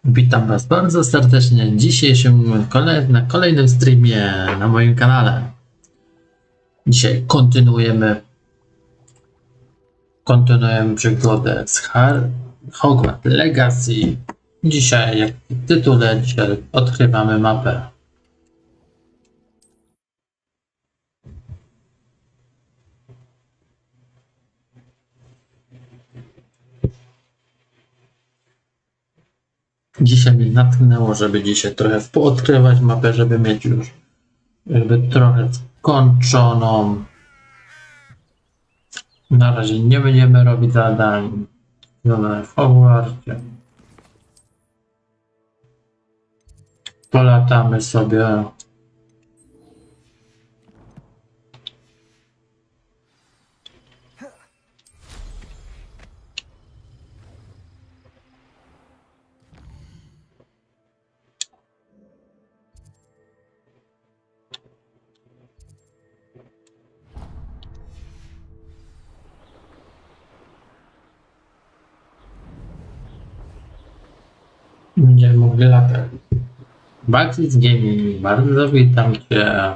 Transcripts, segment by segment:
Witam Was bardzo serdecznie na kolejnym streamie na moim kanale. Dzisiaj kontynuujemy przygodę z Hogwarts Legacy. Dzisiaj, jak w tytule, odkrywamy mapę. Dzisiaj mnie natknęło, żeby dzisiaj trochę poodkrywać mapę, żeby mieć już trochę skończoną. Na razie nie będziemy robić zadań w Hogwarcie. Polatamy sobie. Będziemy mogli latać. Hogwarts Gaming, bardzo witam Cię.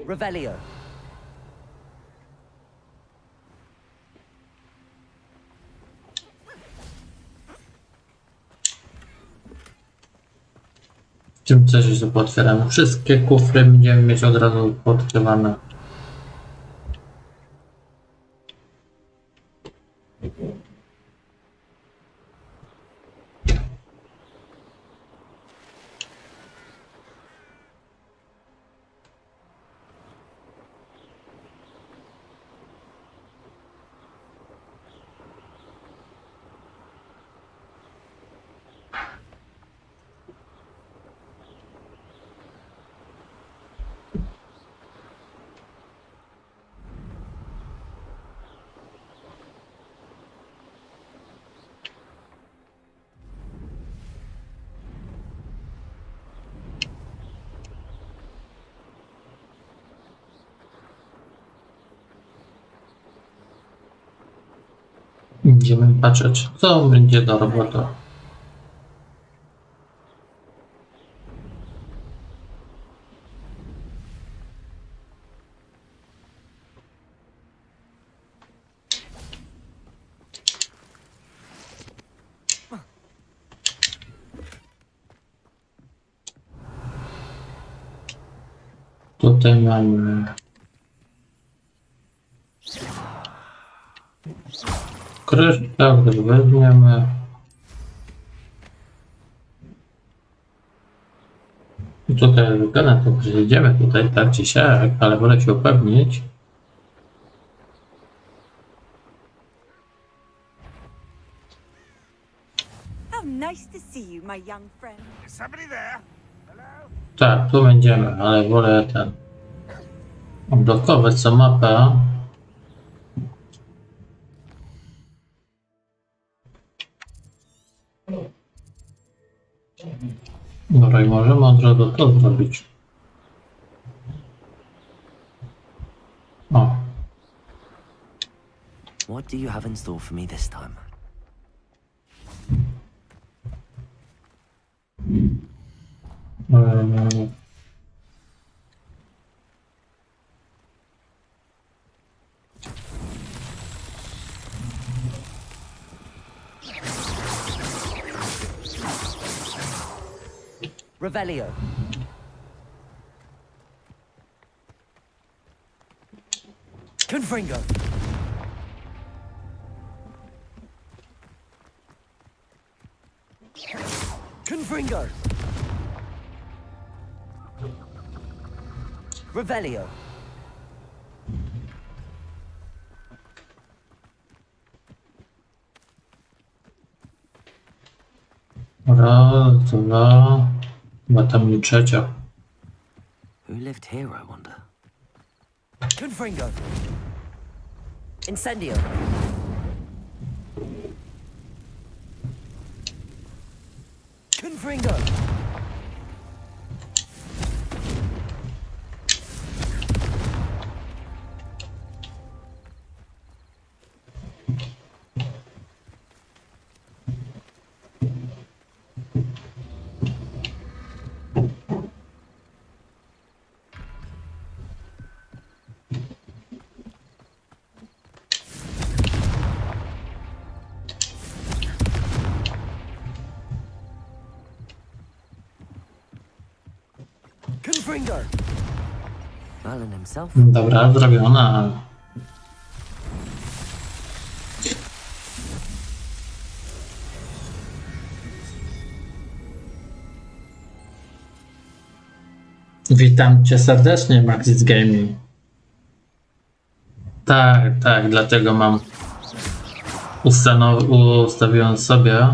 Revelio. W tym coś się otwieramy. Wszystkie kufry będziemy mieć od razu odkrywane. Będziemy patrzeć, co będzie do roboty. Tutaj mamy kryształ, który weźmiemy. I tutaj wygląda to, że jedziemy tutaj tak czy siak, ale wolę się upewnić. How nice to see you, my young friend. Is somebody there? Hello? Tak, tu będziemy, ale wolę odblokować co mapę. Dobra, i możemy od razu to zrobić. O. What do you have in store for me this time? Revelio. Confringo. Confringo. Revelio. to dwa. Chyba tam nie trzecia. Who lived here, I wonder? Confringo. Incendio. Confringo. Confringo. Merlin himself. Dobra, zrobiona. Witam cię serdecznie, Maxis Gaming. Tak, dlatego mam ustawiłem sobie,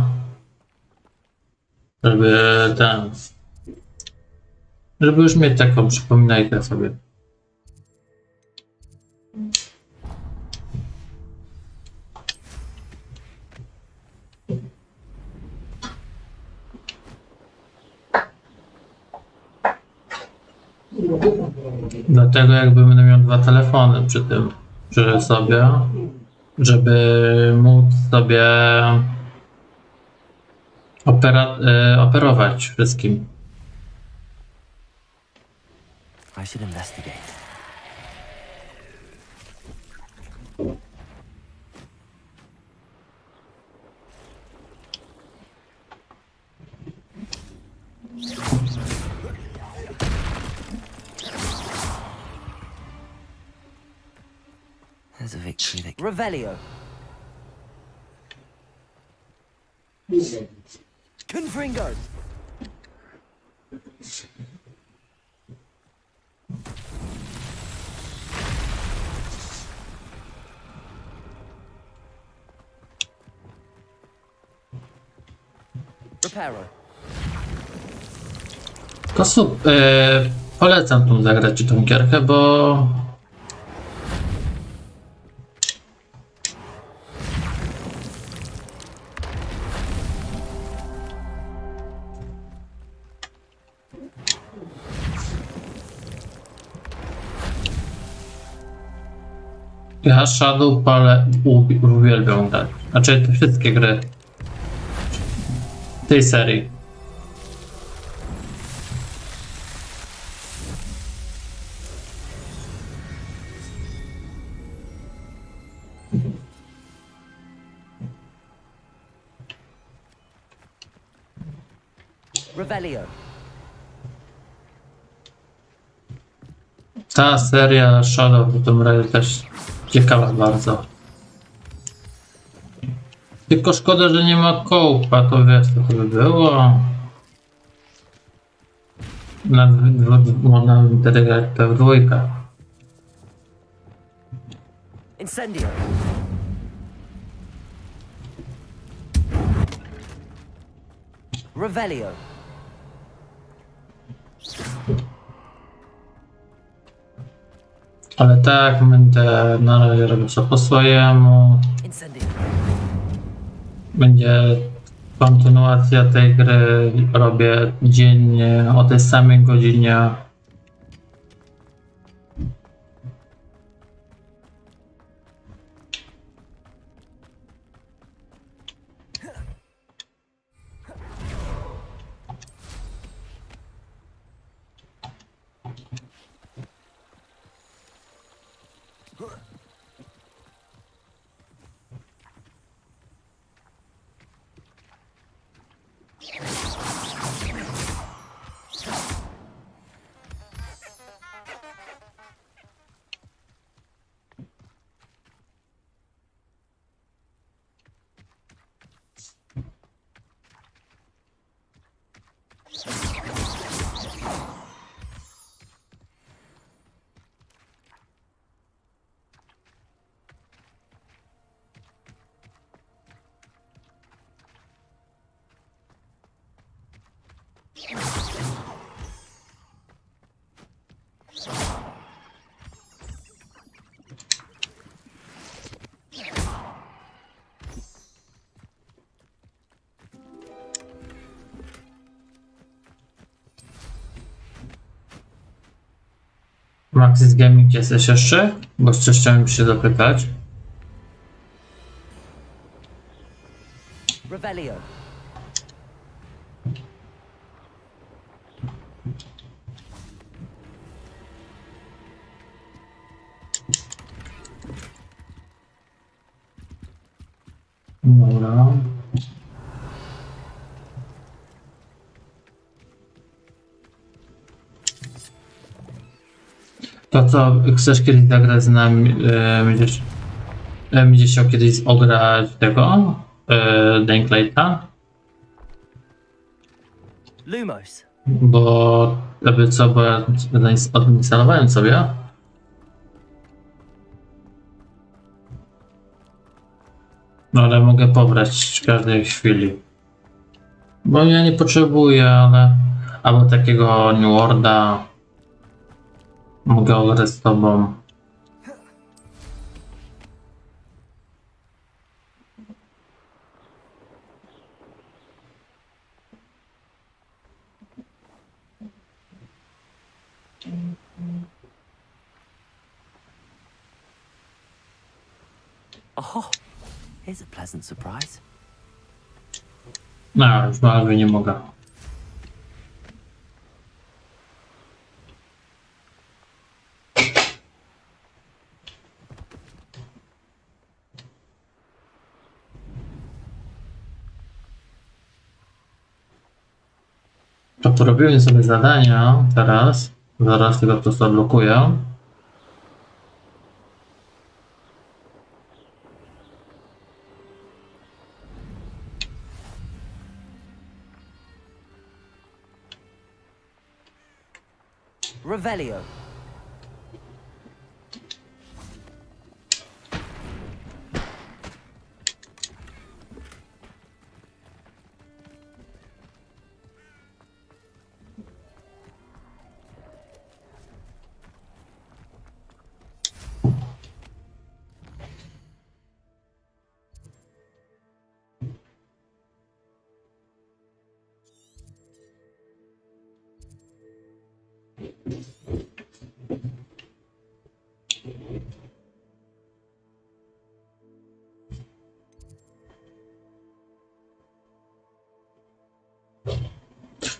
żeby już mieć taką przypominajkę sobie. Dlatego jakby będę miał dwa telefony przy sobie, żeby móc sobie operować wszystkim. I should investigate. There's a victory that... Revelio. Confringo. Reparo. To polecam tu zagrać ci tą gierkę, bo ja Shadow uwielbiam grać. Znaczy te wszystkie gry tej serii. Revelio. Ta seria Shadow w tym razie też ciekawa bardzo. Tylko szkoda, że nie ma kołpa, to wiesz, co by było. Można wtedy grać P2. Incendio. Revelio. Ale tak, będę na razie robił sobie po swojemu. Incendio. Będzie kontynuacja tej gry, robię dziennie o tej samej godzinie. Maxis Gaming jesteś jeszcze? Bo jeszcze chciałem się zapytać. Revelio. Dobra. To co, chcesz kiedyś zagrać z nami, będziesz chciał kiedyś ograć tego, Danklighta? Lumos. Bo, jakby co, bo ja odinstalowałem sobie. No ale mogę pobrać w każdej chwili. Bo ja nie potrzebuję, ale... Albo takiego New Worlda. Mogę ograć z tobą. Oh, here's a pleasant surprise. No, już malwy nie mogę. To porobiłem sobie zadania teraz. Zaraz tylko to zablokuję. Revelio.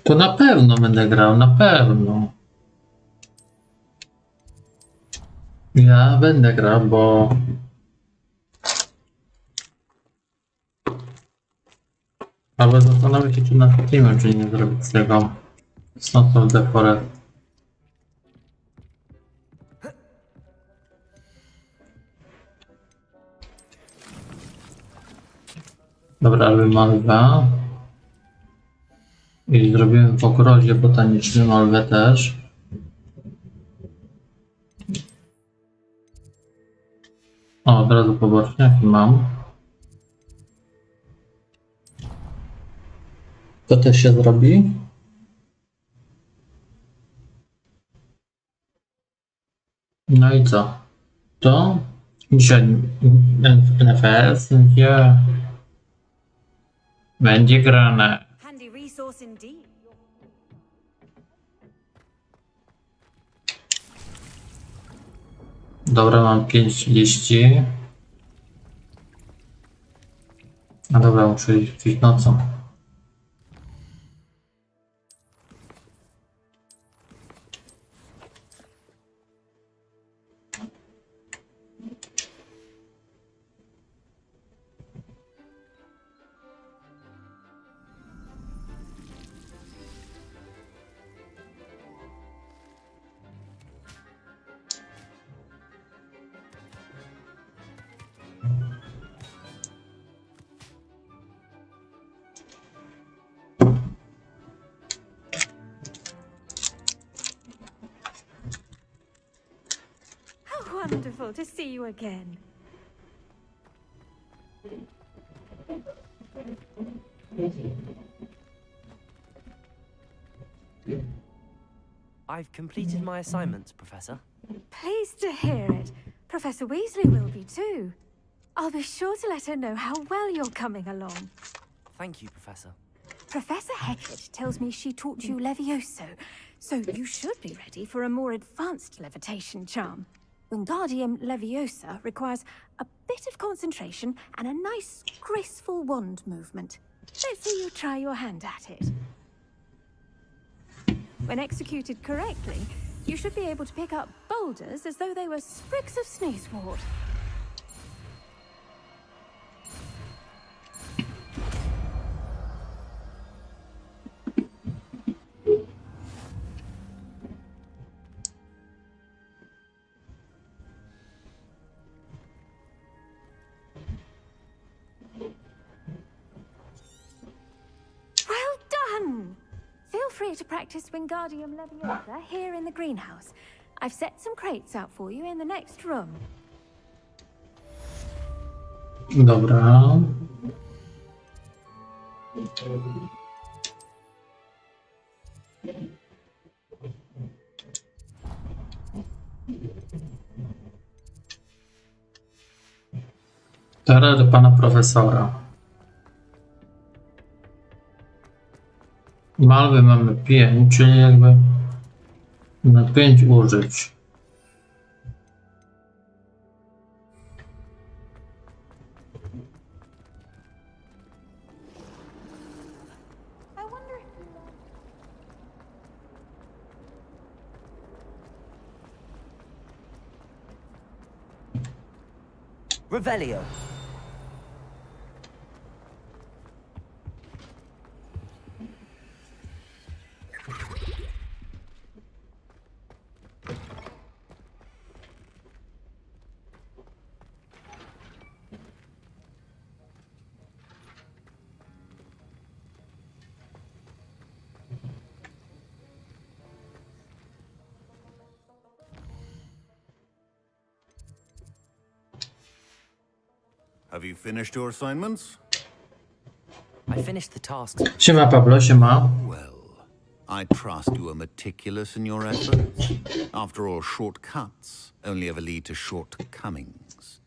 To na pewno będę grał, na pewno. Ja będę grał, bo... Ale zastanawiam się, czy na streamie, czy nie zrobić z tego Sons of the Forest. Dobra, ale malwę. I zrobiłem w ogrodzie botanicznym malwę też. O, od razu poboczniaki mam. To też się zrobi. No i co? To dzisiaj NFS gdzie będzie grane. Handy resource indeed. Dobra, mam 5 liści. No dobra, muszę iść nocą. How wonderful to see you again. I've completed my assignments, Professor. Pleased to hear it. Professor Weasley will be too. I'll be sure to let her know how well you're coming along. Thank you, Professor. Professor Hecat tells me she taught you Levioso, so you should be ready for a more advanced levitation charm. Wingardium Leviosa requires a bit of concentration and a nice, graceful wand movement. Let's see you try your hand at it. When executed correctly, you should be able to pick up boulders as though they were sprigs of sneezewort. Well done! Feel free to practice Wingardium Leviosa here in the greenhouse. I've set some crates out for you in the next room. Dobra. Teraz do pana profesora. Malwy mamy 5, czyli jakby na 5 użyć. Revelio. Have you finished your assignments? I finished the tasks. Siema Pablo, siema. Well, I trust you are meticulous in your efforts. After all, shortcuts only ever lead to shortcomings.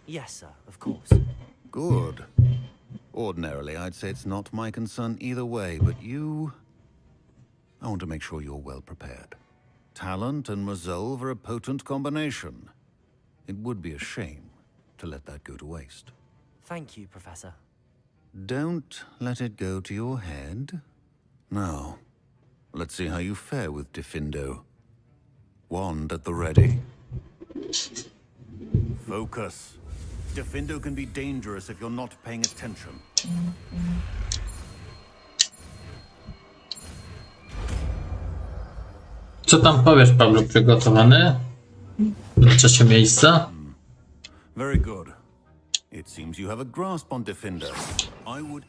Yes, sir, of course. Good. Ordinarily, I'd say it's not my concern either way, but you... I want to make sure you're well prepared. Talent and resolve are a potent combination. It would be a shame to let that go to waste. Thank you, Professor. Don't let it go to your head. Now, let's see how you fare with Diffindo. Wand at the ready. Focus. Diffindo can be dangerous if you're not paying attention. Co tam powiesz, Pablo, przygotowany? Do trzecie miejsca? Very good. It seems you have a grasp on Diffindo. I would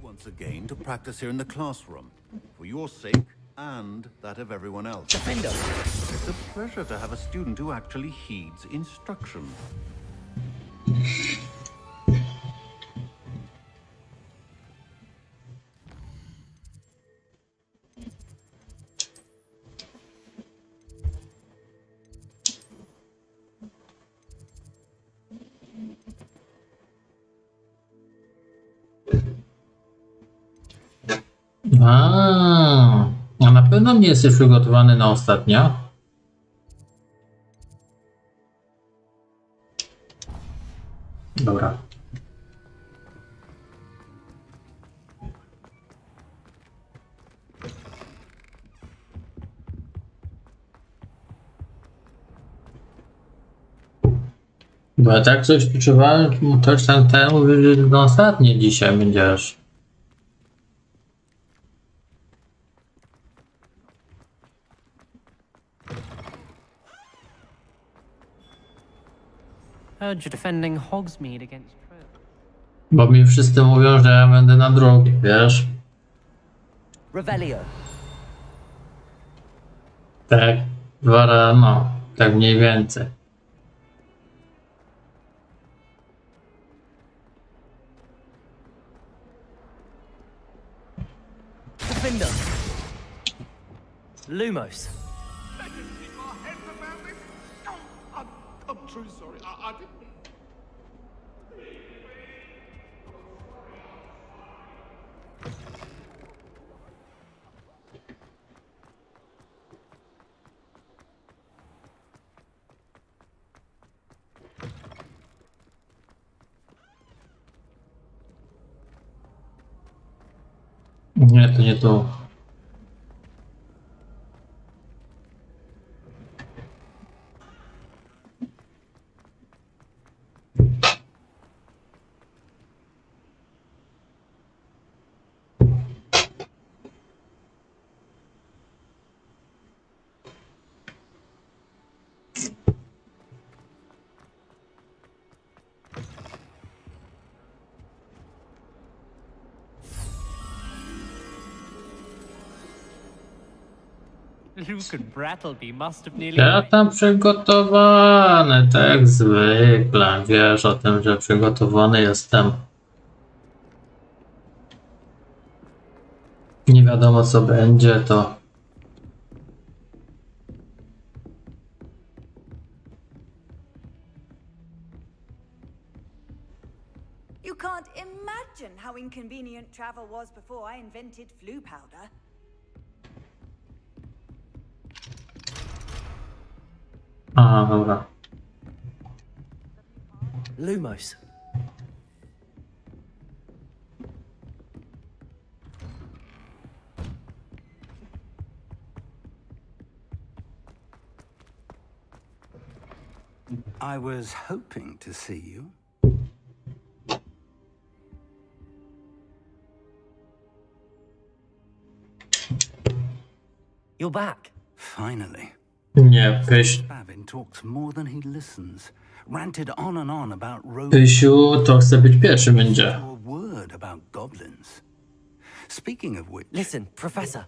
once again to practice here in the classroom, for your sake and that of everyone else. Defender. It's a pleasure to have a student who actually heeds instruction. A na pewno nie jesteś przygotowany na ostatnio. Dobra. Bo ja tak coś wyczuwałem, też ten mówi, że na ostatnie dzisiaj będziesz. Heard you're defending Hogsmeade against Troll. Bo mi wszyscy mówią, że ja będę na drugi, wiesz? Revelio. Tak, dwa razy, no, tak mniej więcej. Defender. Lumos. truly sorry. I didn't. Nie, to nie to. Luke and Brattleby must have nearly... Ja tam przygotowany, tak jak zwykle. Wiesz o tym, że przygotowany jestem. Nie wiadomo co będzie, to... You can't imagine how inconvenient travel was before I invented flu powder. Aha, dobra. Lumos. I was hoping to see you. You're back. Finally. Nie, Spavin talks more than he listens. Ranted on and on about rogues. Pysiu, to chce być pierwszy będzie. A word about goblins. Speaking of which, Listen, Professor.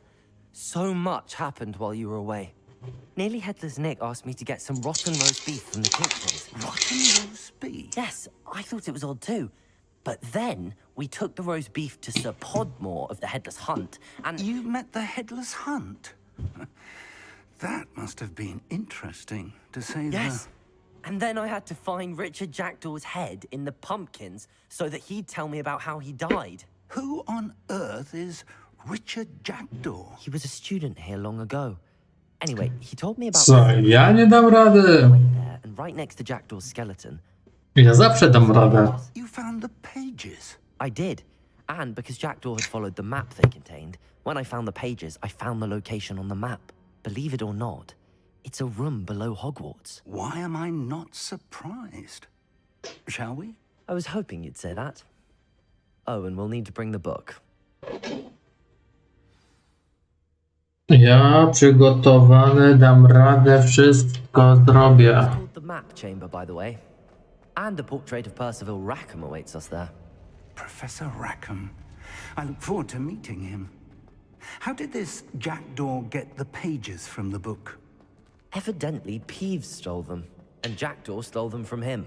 So much happened while you were away. Nearly Headless Nick asked me to get some rotten roast beef from the kitchens. rotten roast beef. Yes, I thought it was odd too. But then we took the roast beef to Sir Podmore of the Headless Hunt, and You met the headless hunt. That must have been interesting, to say yes. And then I had to find Richard Jackdaw's head in the pumpkins so that he'd tell me about how he died. Who on earth is Richard Jackdaw? He was a student here long ago. Anyway, he told me about Co, ja nie dam rady. there, and right next to Jackdaw's skeleton. Ja zawsze dam radę. You found the pages. I did. And because Jackdaw had followed the map they contained, when I found the pages, I found the location on the map. Believe it or not, it's a room below Hogwarts. Why am I not surprised? Shall we? I was hoping you'd say that. Oh, and we'll need to bring the book. Ja przygotowany, dam radę, wszystko zrobię. It's called the Map Chamber, by the way. And a portrait of Percival Rackham awaits us there. Professor Rackham. I look forward to meeting him. How did this Jackdaw get the pages from the book? Evidently, Peeves stole them, and Jackdaw stole them from him.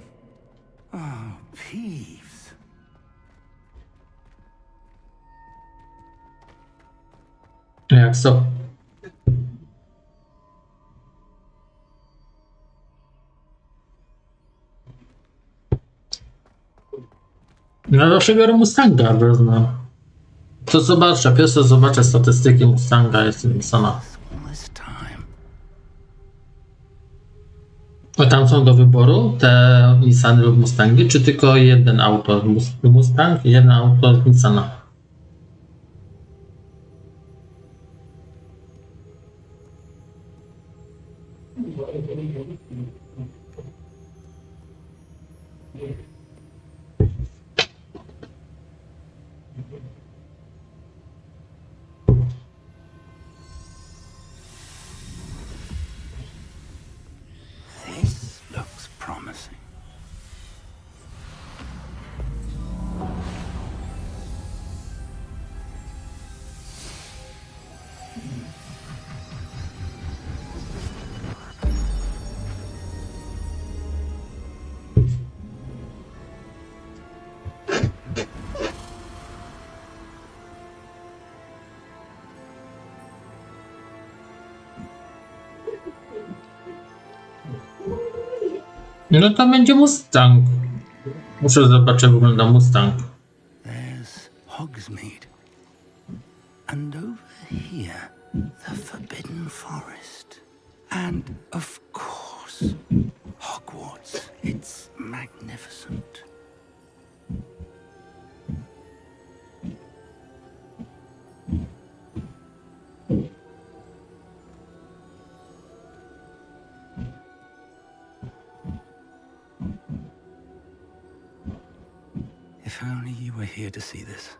Oh, Peeves. Jak co? No zawsze biorę Mustanga, wezmę. To zobaczę, pierwsze zobaczę statystyki Mustanga, jest sama. All this time. A tam są do wyboru te Nissany lub Mustangi, czy tylko jeden auto Mustang i jedno auto z Nissana? This looks promising. No to będzie Mustang. Muszę zobaczyć, jak wygląda Mustang. There's Hogsmeade. And over here, the Forbidden Forest. And, of course, Hogwarts. It's magnificent. If only you were here to see this.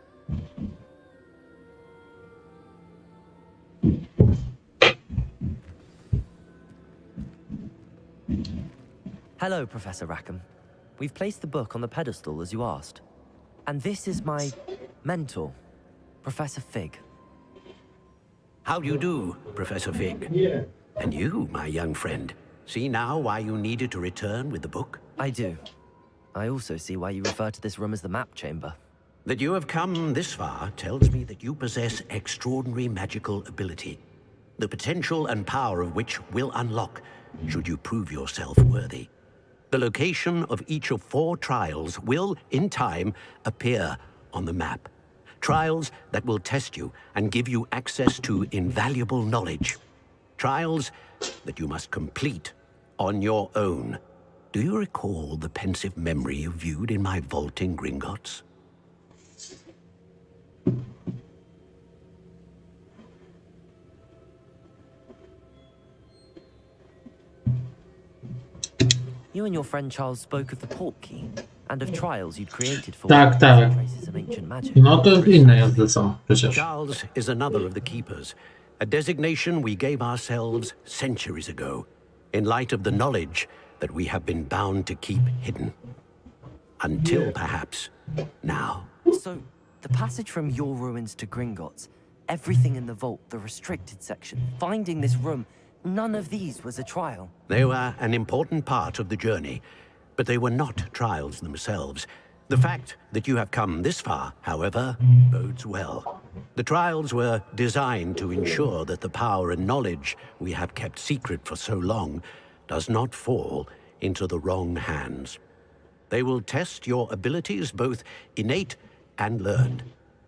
Hello, Professor Rackham. We've placed the book on the pedestal as you asked. And this is my mentor, Professor Fig. How do you do, Professor Fig? And you, my young friend, see now why you needed to return with the book? I do. I also see why you refer to this room as the map chamber. That you have come this far tells me that you possess extraordinary magical ability, the potential and power of which will unlock should you prove yourself worthy. The location of each of 4 trials will, in time, appear on the map. Trials that will test you and give you access to invaluable knowledge. Trials that you must complete on your own. Do you recall the pensive memory you viewed in my vault in Gringotts? You and your friend Charles spoke of the Portkey and of trials you'd created for Tak, tak. traces of ancient magic. No to inne jazdy są przecież. Charles is another of the keepers, a designation we gave ourselves centuries ago, in light of the knowledge that we have been bound to keep hidden. Until perhaps now. So, the passage from your ruins to Gringotts, everything in the vault, the restricted section, finding this room, none of these was a trial. They were an important part of the journey, but they were not trials themselves. The fact that you have come this far, however, bodes well. The trials were designed to ensure that the power and knowledge we have kept secret for so long does not fall into the wrong hands. They will test your abilities, both innate and learned.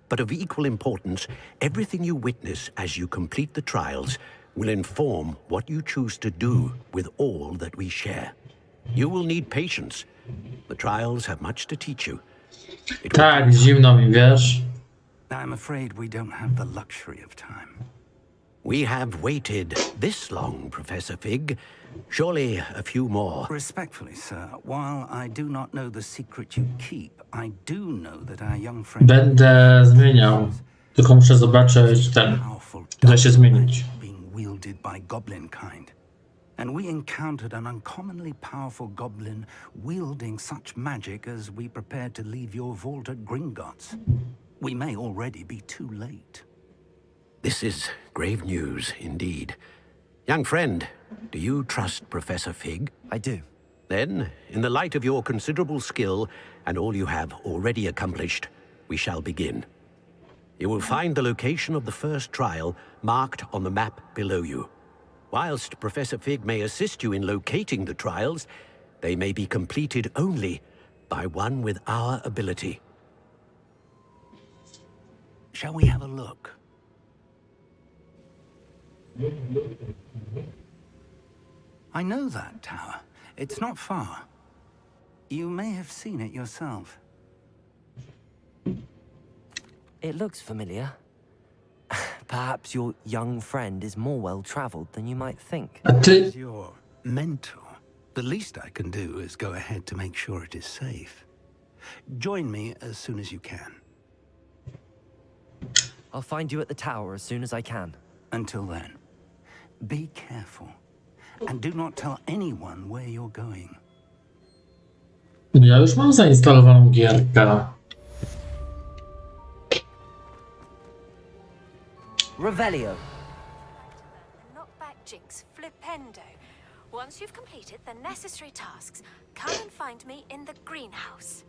But of equal importance, everything you witness as you complete the trials will inform what you choose to do with all that we share. You will need patience. The trials have much to teach you. Tak, zimno mi, wiesz? I'm afraid we don't have the luxury of time. We have waited this long, Professor Fig. Surely a few more. Respectfully, sir, while I do not know the secret you keep, I do know that our young friend... Będę zmieniał. Tylko muszę zobaczyć ten. Da się zmienić. ...being wielded by goblin kind. And we encountered an uncommonly powerful goblin wielding such magic as we prepared to leave your vault at Gringotts. We may already be too late. This is grave news indeed. Young friend, do you trust Professor Fig? I do. Then, in the light of your considerable skill and all you have already accomplished, we shall begin. You will find the location of the first trial marked on the map below you. Whilst Professor Fig may assist you in locating the trials, they may be completed only by one with our ability. Shall we have a look? I know that tower. It's not far. You may have seen it yourself. It looks familiar. Perhaps your young friend is more well-traveled than you might think. A ty... As your mentor, the least I can do is go ahead to make sure it is safe. Join me as soon as you can. I'll find you at the tower as soon as I can. Until then, be careful. And do not tell anyone where you're going. Ja już mam zainstalowaną gierkę. Revelio. Knockback jinx flipendo. Once you've completed the necessary tasks, come and find me in the greenhouse.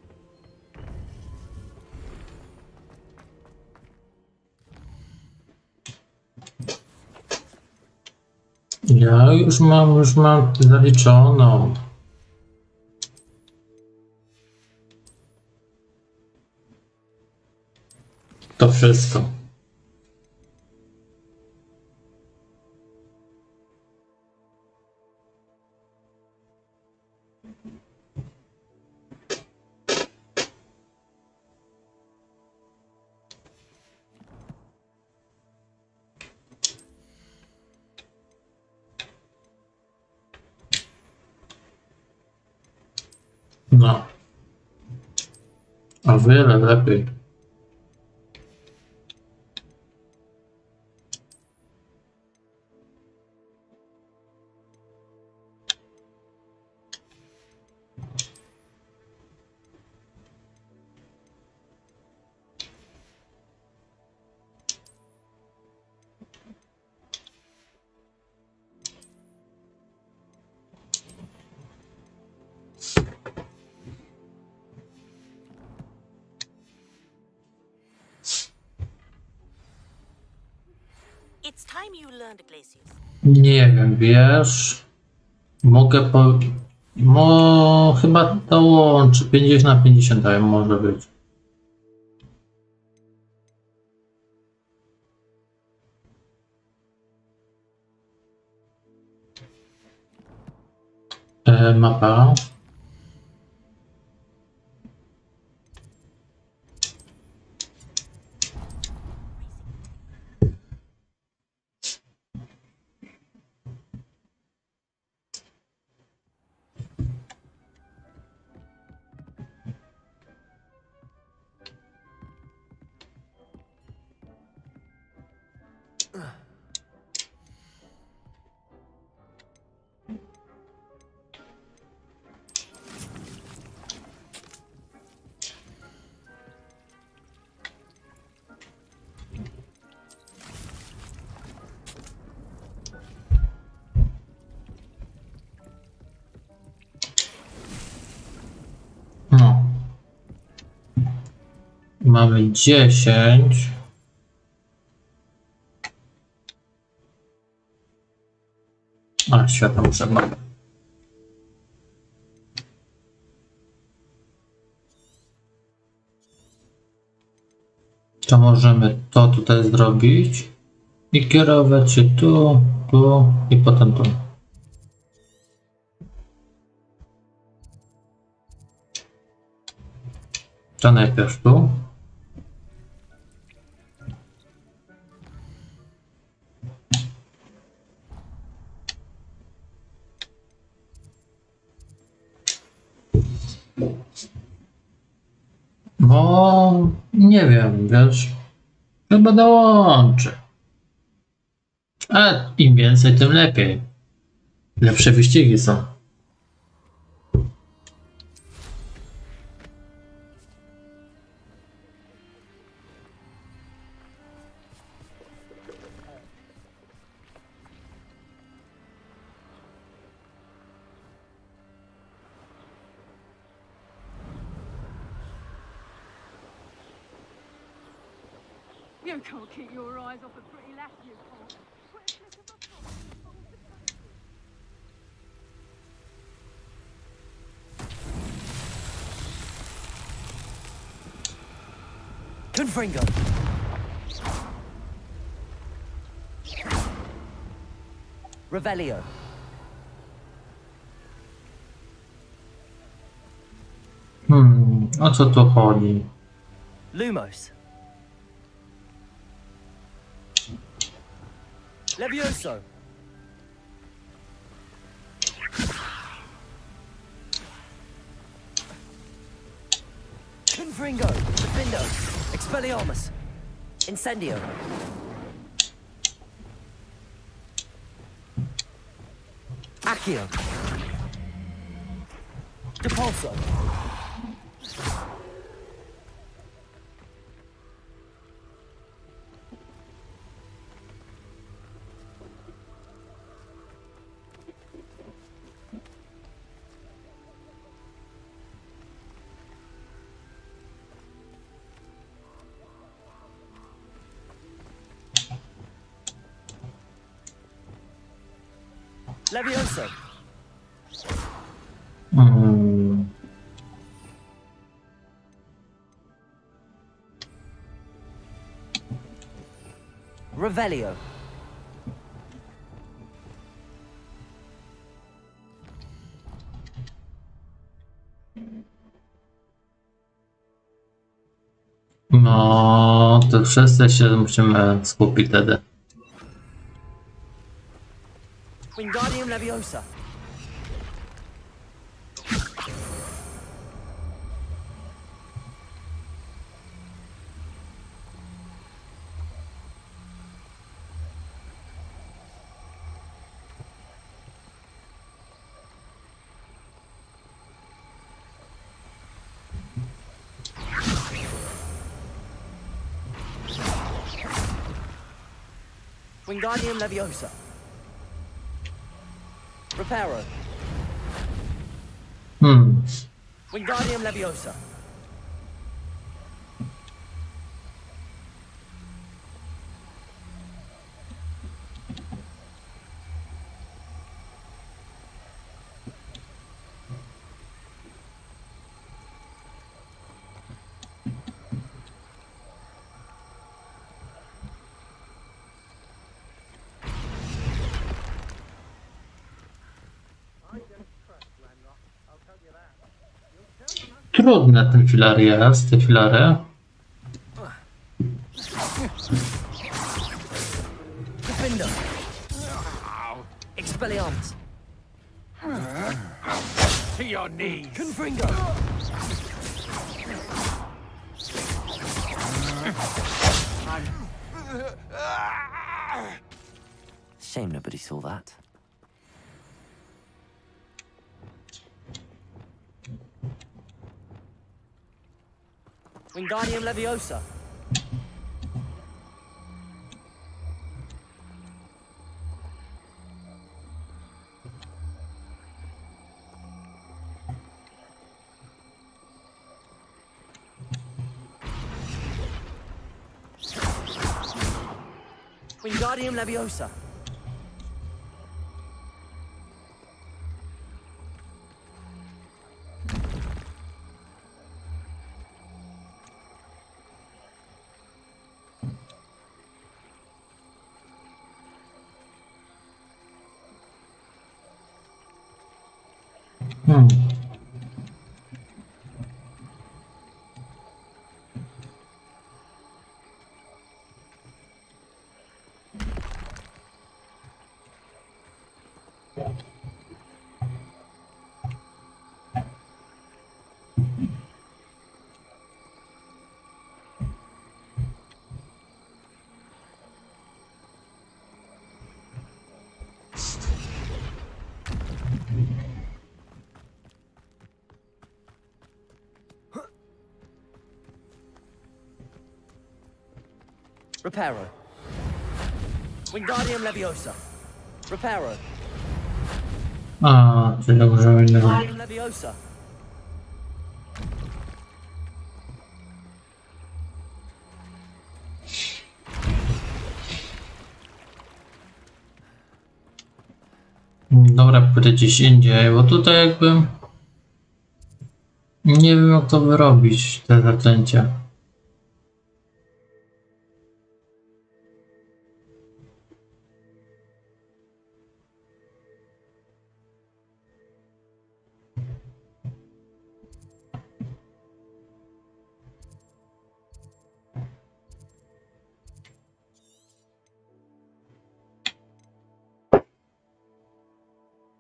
Ja już mam zaliczoną. To wszystko. No. O wiele lepiej. It's time you learned Glacius. Nie wiem, wiesz. Mogę po... chyba dołączy. 50/50 daję, może być. Mapa. No. Mamy 10. A, światło muszę mapę. To możemy to tutaj zrobić i kierować się tu, tu i potem tu. To najpierw tu. Bo nie wiem, wiesz, chyba dołączy. A im więcej, tym lepiej. Lepsze wyścigi są. You can't keep your eyes off a pretty lass, you can't. Put a clip of a phone. Confringo. Revelio. O co tu chodzi? Lumos. Levioso. Confringo. Defindo. Expelliarmus. Incendio. Accio. Depulso. Levioso. Revelio. No, to wszyscy się musimy skupić wtedy. Wingardium Leviosa. Wingardium Leviosa. Reparo. Wingardium Leviosa. Trudne ten filar jest, te filary. Defender. Expelliarmus. To your knees. Confringo. Shame nobody saw that. Wingardium Leviosa. Wingardium Leviosa. Reparo. Wingardium Leviosa. Reparo. A, czyli użyłem innego. Wingardium Leviosa. Dobra, pójdę gdzieś indziej, bo tutaj jakby nie wiem jak to wyrobić, te zaklęcia.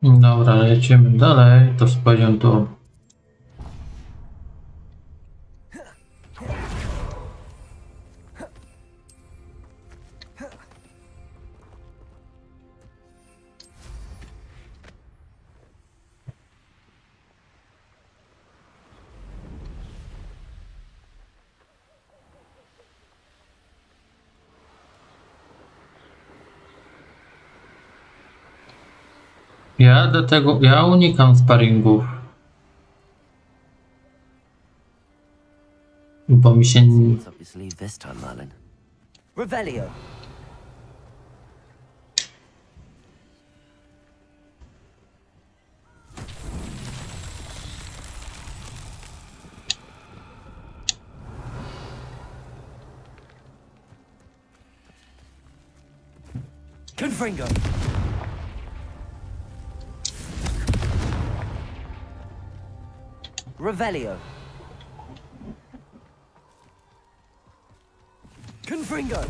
Dobra, lecimy dalej, to spojrzę tu. Ja unikam sparingów. Bo mi się What's up your sleeve this time, Merlin? Revelio. Confringo. Revelio. Confringo.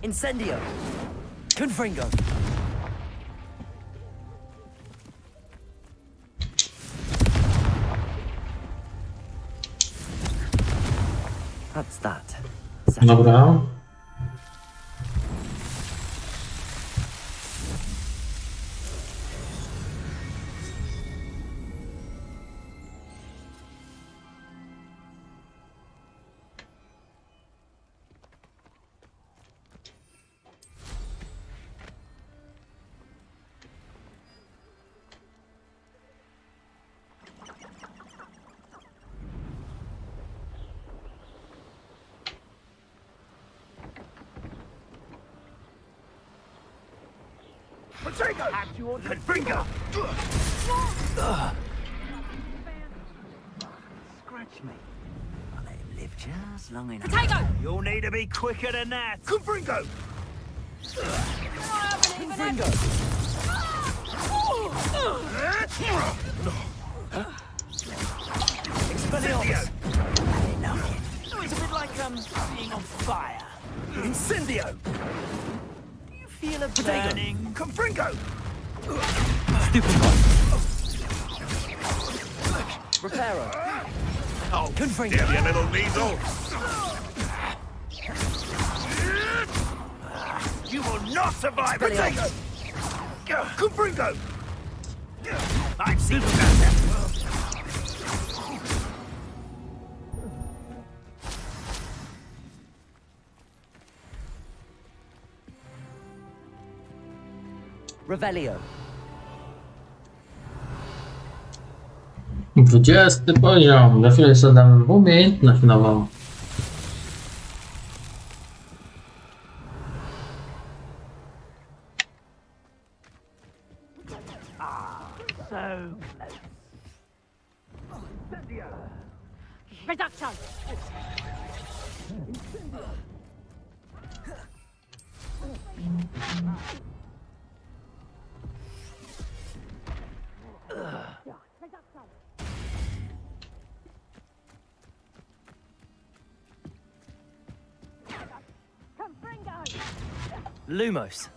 Incendio. Confringo. That's that. Dobra. Scratch me. I'll let him live just long enough. Potato! You'll need to be quicker than that. Confringo! Confringo. Expelliarmus. So it's a bit like being on fire. Incendio. Do you feel a Potato. burning? Confringo! Stupid Reparo. Oh, Confringo. damn you little weasel! You will not survive! Expelliarmus. Potato! Confringo! I've seen that. Revelio. 20 poziom. Za chwilę sobie damy umiejętność nową. So Reducto! Lumos.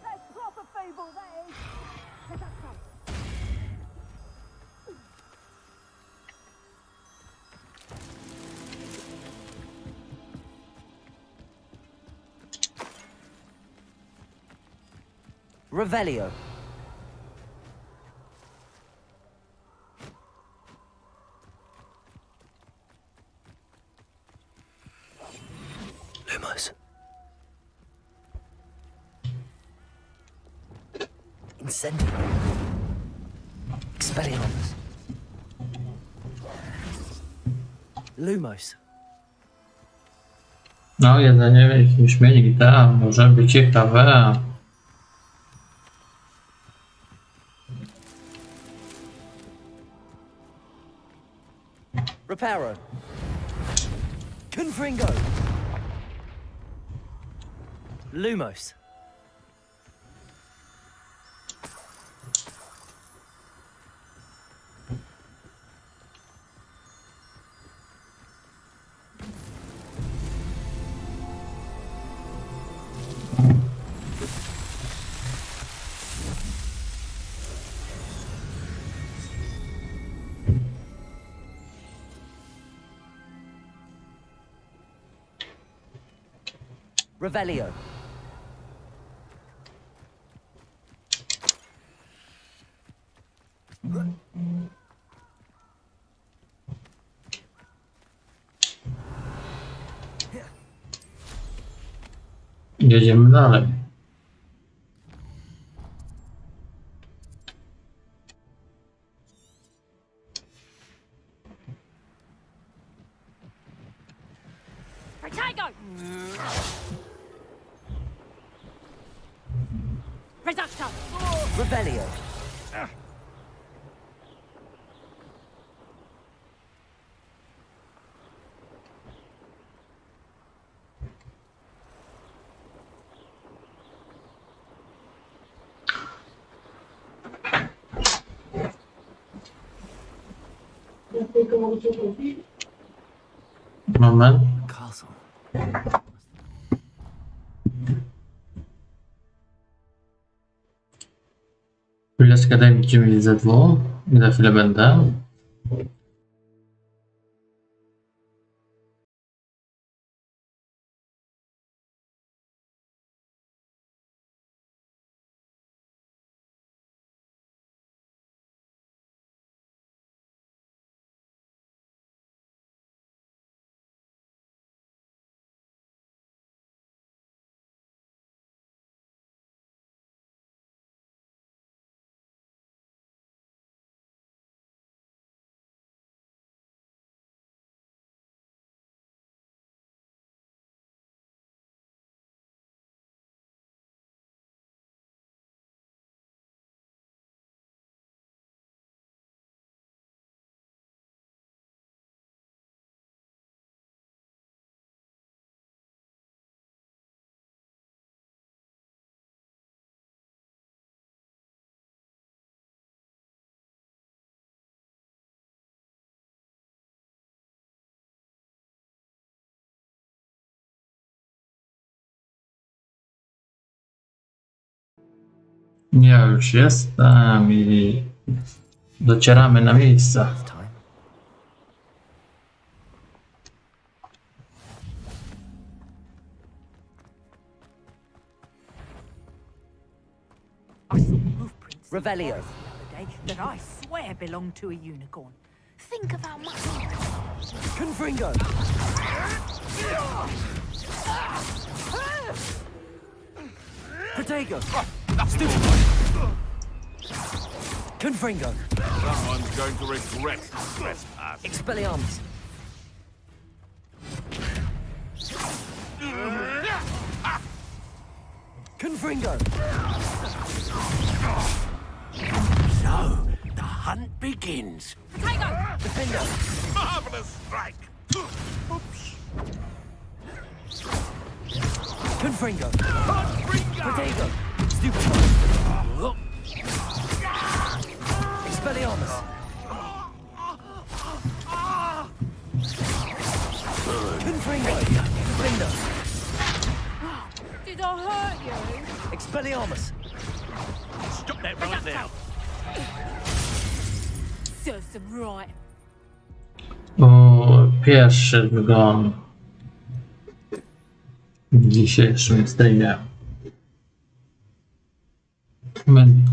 Revelio. Lumos. Incendio. Expelliarmus. Lumos. No, jedzenie jakimś śmietnik, tak, może być ciekawe. Reparo. Confringo. Lumos. Revelio. Jedziemy dalej. Potato! Reducto! Revelio. Moment. Castle. Chwileczkę daj mi 9 ZW. I za chwilę będę. Ja już jestem i docieramy na miejsce. Time. I saw hoofprints Revelio. the other day that I swear belong to a unicorn. Think of how much. Confringo. Protego. Stupid. Confringo. Someone's going to regret trespass. Expelliarmus. Confringo. So, the hunt begins. Defendo. Marvelous strike. Confringo. Protego. Stupid. Expelliarmus. Confringo. Defendo. Did I hurt you? Expelliarmus. Stop that right now. Serves them right. O, pierwszy zgon w dzisiejszym streamie.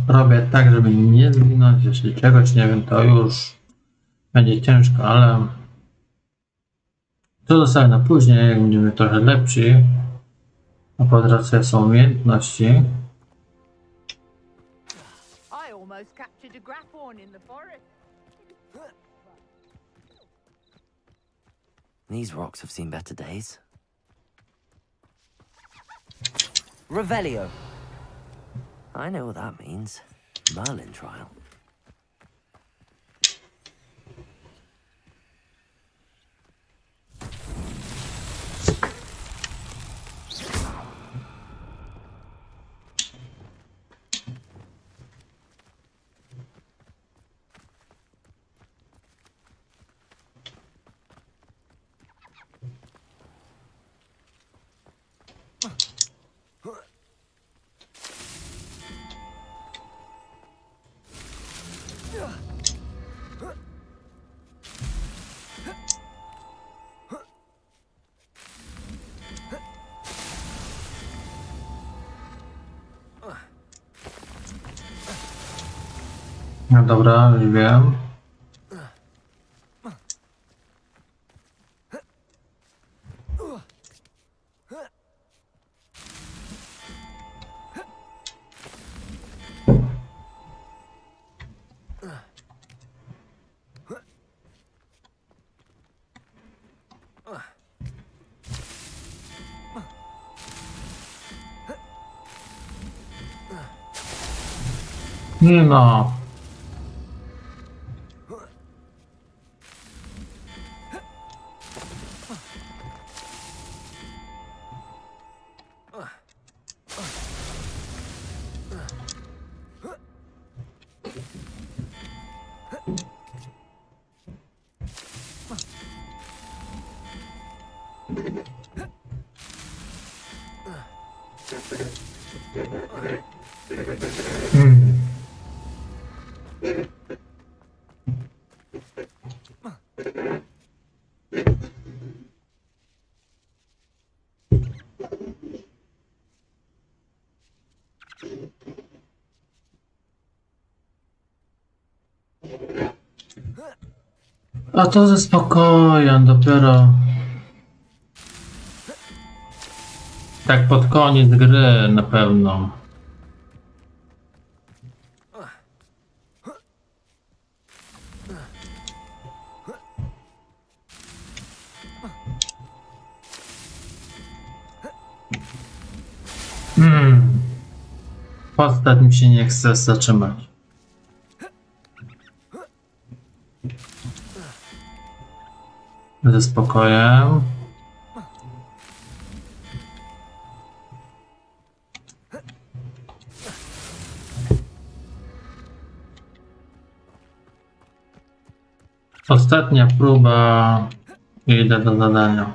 Robię tak, żeby nie zginąć. Jeśli czegoś nie wiem, to już będzie ciężko, ale to zostawię na później, jak będziemy trochę lepsi. A po drodze są umiejętności. I almost captured a grapphorn in the forest. These rocks have seen better days. Revelio. I know what that means. Merlin trial. No dobra, już wiem. Nie no. A to ze spokojem, dopiero tak pod koniec gry na pewno. Postać mi się nie chce zatrzymać. Ze spokojem. Ostatnia próba i idę do zadania.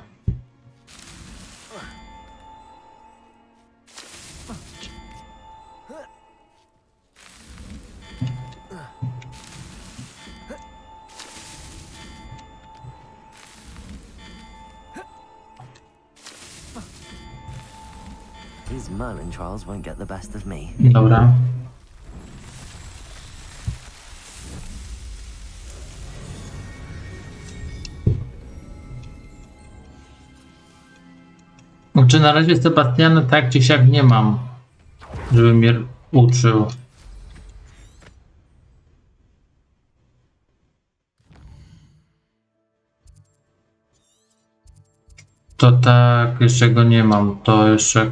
These Merlin trials won't get the best of me. Dobra. Czy na razie Sebastiana tak czy siak nie mam, żeby mnie uczył. To tak, jeszcze go nie mam, to jeszcze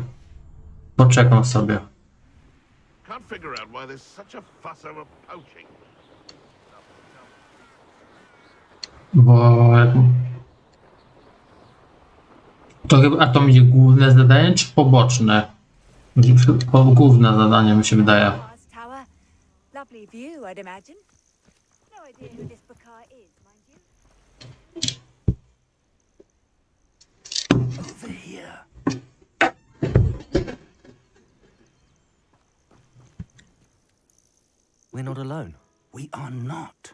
poczekam sobie. Can't figure out why there's such a fuss over poaching. Bo... To chyba, a to będzie główne zadanie, czy poboczne? Główne zadanie mi się wydaje. Tower. Lovely view, I'd imagine. No idea who this Bakar is, mind you. Over here. We're not alone. We are not.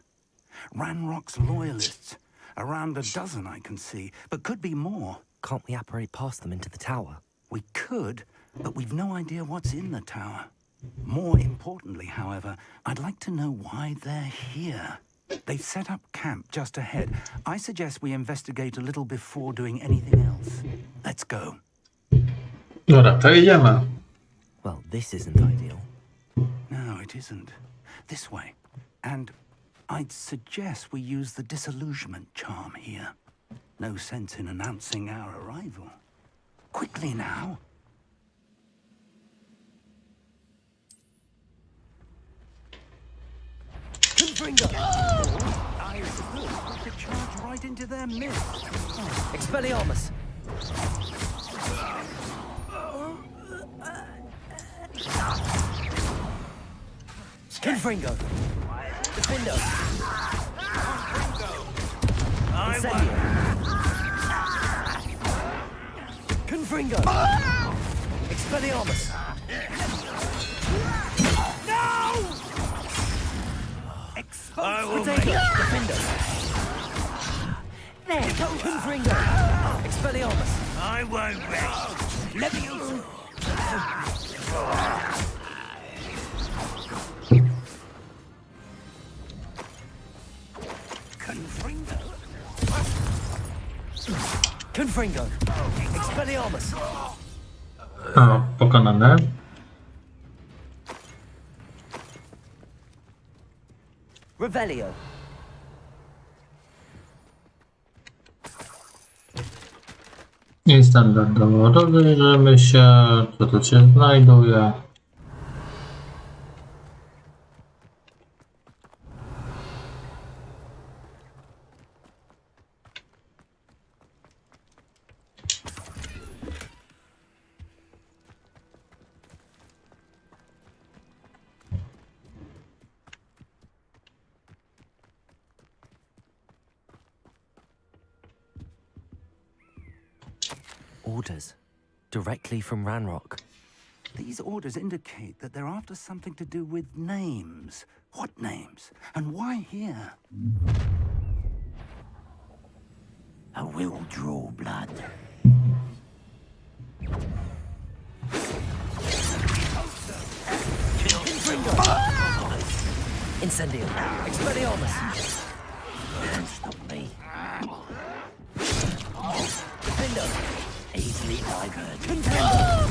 Ranrock's loyalists. Around a dozen I can see, but could be more. Can't we apparate past them into the tower? We could, but we've no idea what's in the tower. More importantly, however, I'd like to know why they're here. They've set up camp just ahead. I suggest we investigate a little before doing anything else. Let's go. Dobra, to idziemy. Well, this isn't ideal. No, it isn't. This way. And I'd suggest we use the disillusionment charm here. No sense in announcing our arrival. Quickly now. Confringo! I suppose we could charge right into their midst. Expelliarmus! Confringo! Defendo! Incendio! Confringo! Expelliarmus! Potato! Defendo! There! Confringo! Expelliarmus! I won't rest. Levioso! Confringo! Expelliarmus! O, pokonane. Revelio! I standardowo rozejrzymy się, co tu się znajduje. Orders. Directly from Ranrock. These orders indicate that they're after something to do with names. What names? And why here? I will draw blood. Incendio. Expelliarmus. Stop me. Defender. Easily diverted. Contender.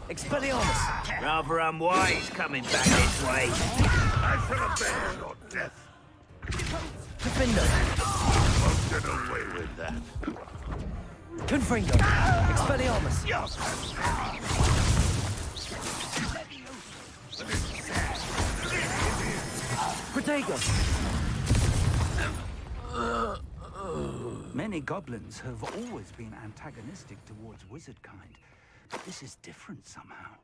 Expelliarmus. Rather unwise coming back this way. I shall obey your death. Defender. Won't get away with that. Confringo. Expelliarmus. Protego. Many goblins have always been antagonistic towards wizard kind, but this is different somehow.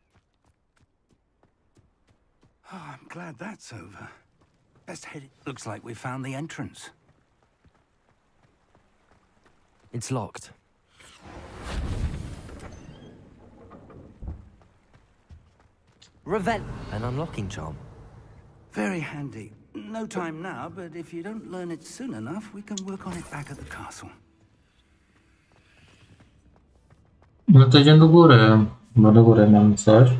Oh, I'm glad that's over. Best head. Looks like we found the entrance. It's locked. Revel. An unlocking charm. Very handy. No time now, but if you don't learn it soon enough, we can work on it back at the castle. No to idziemy do góry, bo do góry mam coś.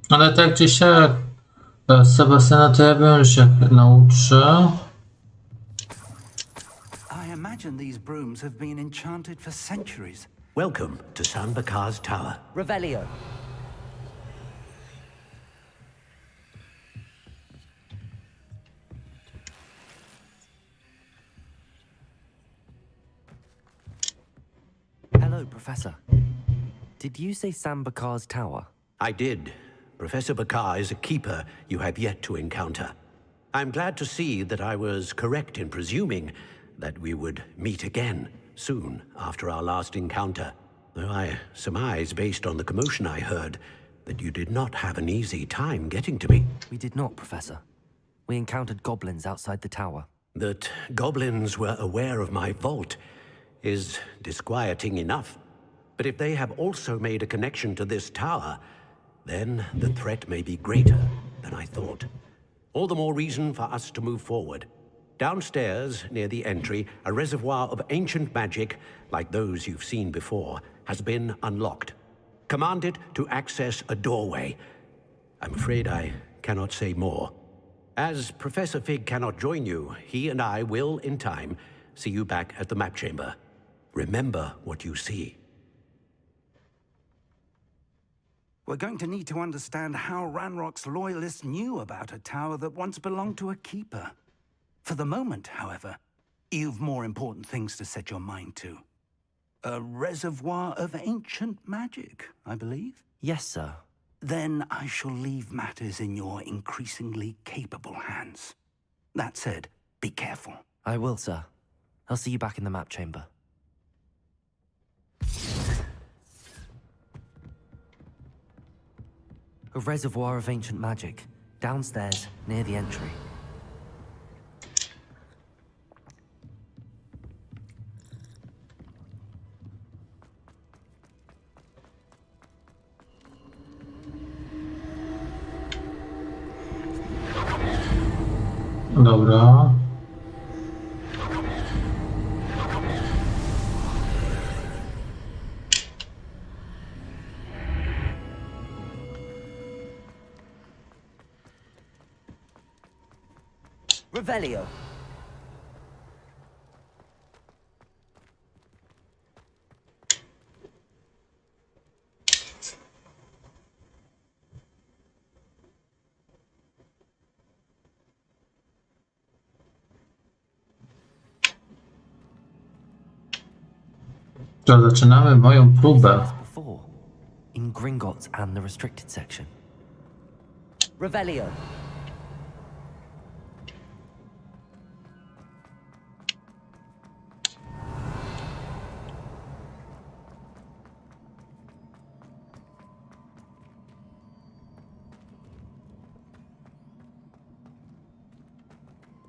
Ale tak czy siak, Sebastiana to ja wiem, że się nauczę. I imagine these brooms have been enchanted for centuries. Welcome to Sambuca's Tower. Revelio. Hello, Professor. Did you say Sambuca's Tower? I did. Professor Bakar is a keeper you have yet to encounter. I'm glad to see that I was correct in presuming that we would meet again soon after our last encounter. Though I surmise, based on the commotion I heard, that you did not have an easy time getting to me. We did not, Professor. We encountered goblins outside the tower. That goblins were aware of my vault is disquieting enough. But if they have also made a connection to this tower, then the threat may be greater than I thought. All the more reason for us to move forward. Downstairs, near the entry, a reservoir of ancient magic, like those you've seen before, has been unlocked. Command it to access a doorway. I'm afraid I cannot say more. As Professor Fig cannot join you, he and I will, in time, see you back at the map chamber. Remember what you see. We're going to need to understand how Ranrock's loyalists knew about a tower that once belonged to a keeper. For the moment, however, you've more important things to set your mind to. A reservoir of ancient magic, I believe? Yes, sir. Then I shall leave matters in your increasingly capable hands. That said, be careful. I will, sir. I'll see you back in the map chamber. A reservoir of ancient magic, downstairs, near the entry. Dobra. Revelio. To zaczynamy moją próbę. Before, in Gringotts and the restricted section. Revelio.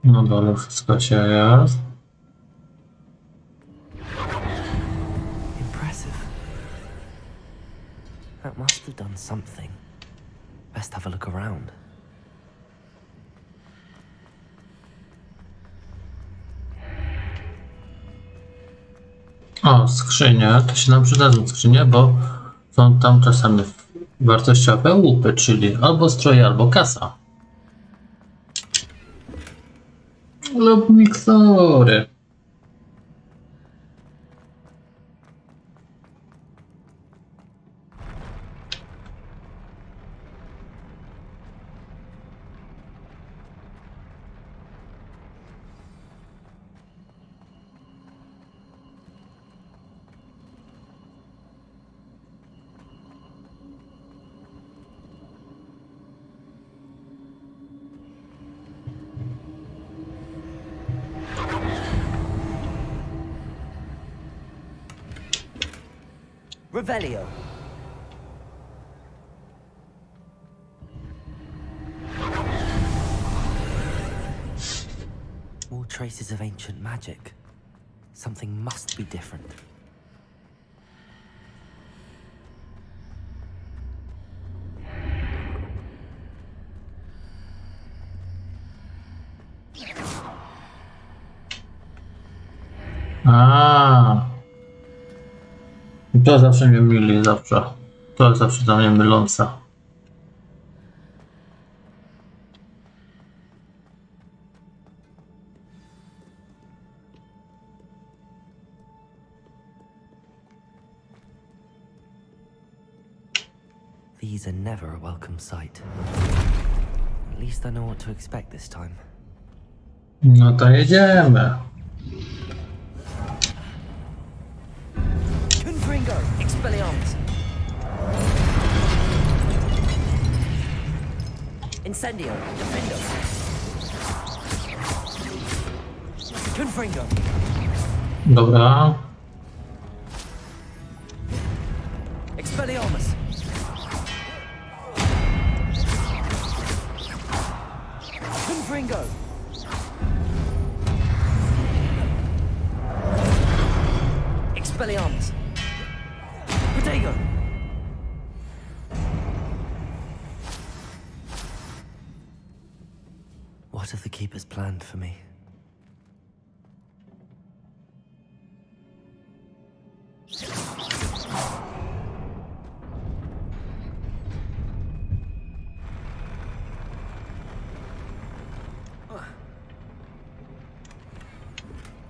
No dole wszystko się jest. Impressive. That must have done something. Best have a look around. O, skrzynie. To się nam przydadzą skrzynie, bo są tam czasami wartościowe łupy, czyli albo stroje, albo kasa. Lub mikstury. Revelio. More traces of ancient magic. Something must be different. To zawsze mnie myli, zawsze. To jest zawsze dla mnie mylące. These are never a welcome sight. At least I know what to expect this time. No to jedziemy. Confringo, Expelliarmus. Incendio, Defendo. Confringo. Dobra. Expelliarmus. Confringo. Expelliarmus. Protego. What have the keepers planned for me?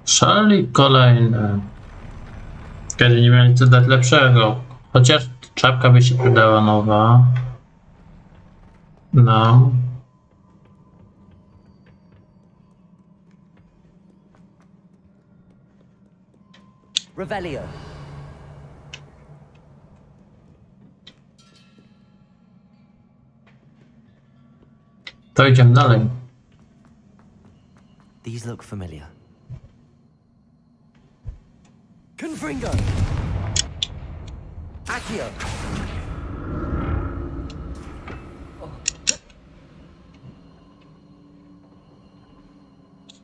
Szalik kolejny. Kiedy nie mieli co dać lepszego. Chociaż czapka by się przydała nowa. No. Revelio. To idziemy dalej. These look familiar. Confringo. Accio.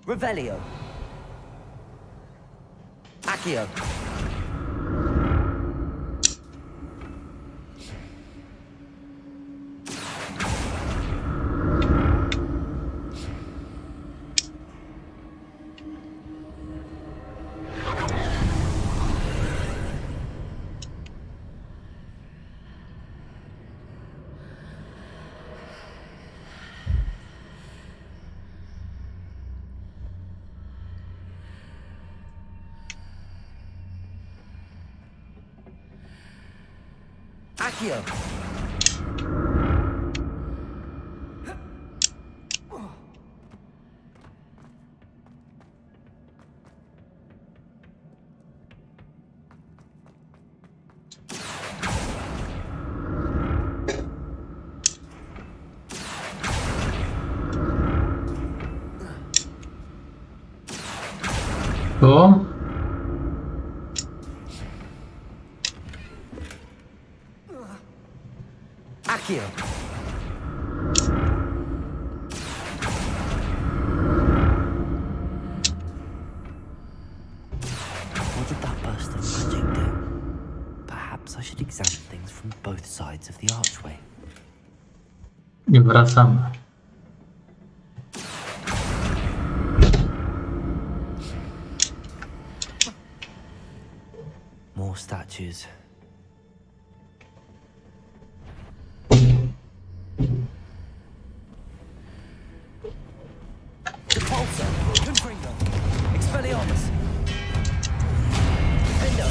Revelio. Accio. Accio. Tu. Accio. What did that burst of magic do? Perhaps I should examine things from both sides of the archway. I wracamy. more statues. Repulsor, Confringo, Expelliarmus, Defender.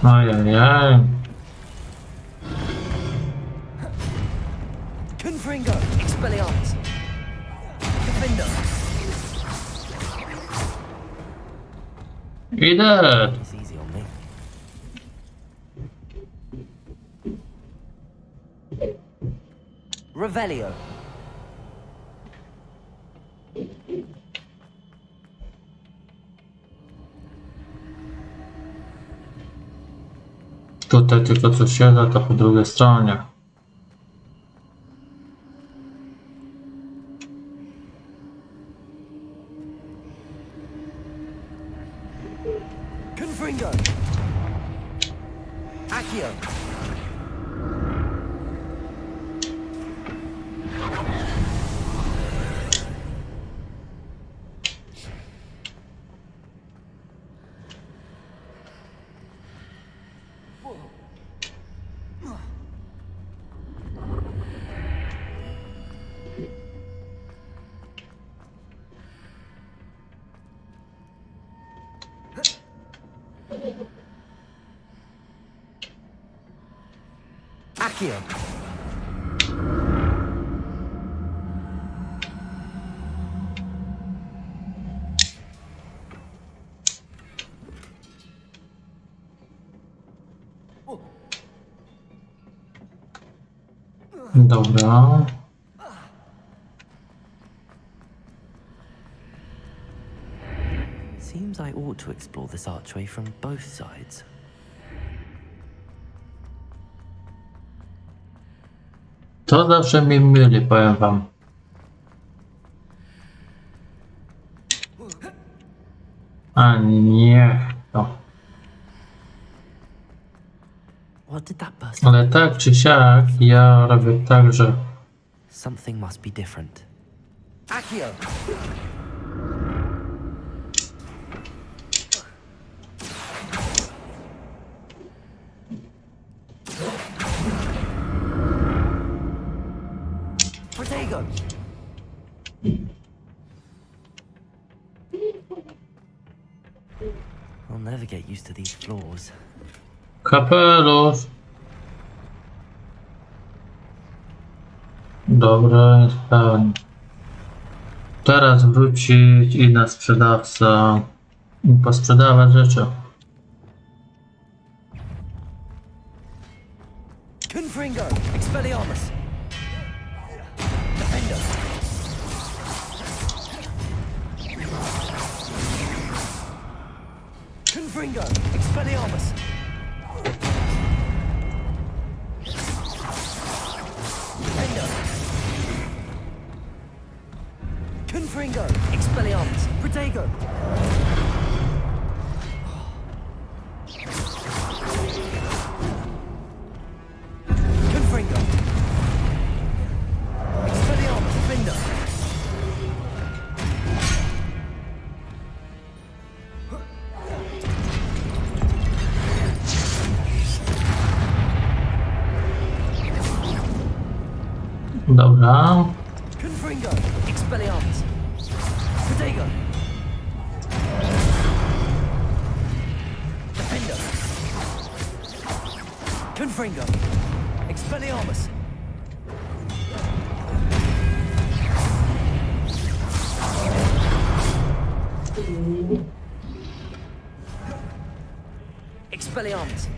Ajajaj. Confringo, Expelliarmus, Defender. Idę. It's easy on me. Revelio. Tutaj tylko coś siada, to po drugiej stronie. Confringo. Accio. Accio. Dobra. Seems I ought to explore this archway from both sides. To zawsze mnie myli, powiem wam. A niech to. What did that burst? Ale tak czy siak, ja robię tak, że Something must be different. Accio. Protego. I'll never get used to these floors. kapelusz. Dobra, jest pełen. Teraz wrócić i na sprzedawca i posprzedawać rzeczy. Confringo, Expelliarmus. Defender. Confringo, Expelliarmus. Defender. Confringo, Expelliarmus. Protego. Confringo. Expelliarmus. Defender. Dobra. Confringo, Expelliarmus. Protego. Defender. Confringo, Expelliarmus. Expelliarmus.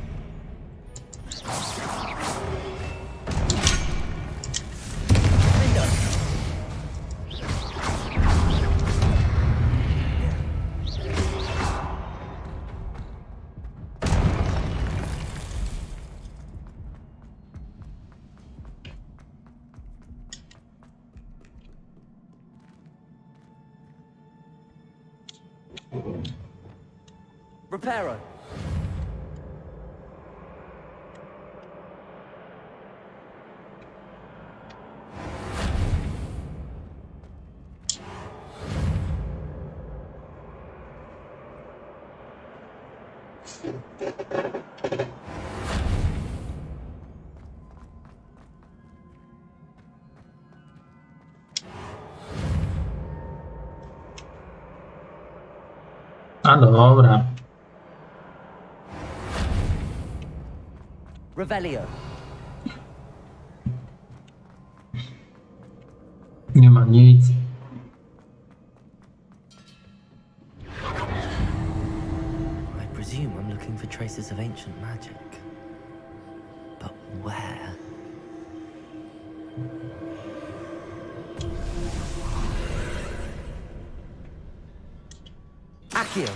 Defender. Reparo. A dobra. Revelio. Nie ma nic. I presume I'm looking for traces of ancient magic. But where? Accio.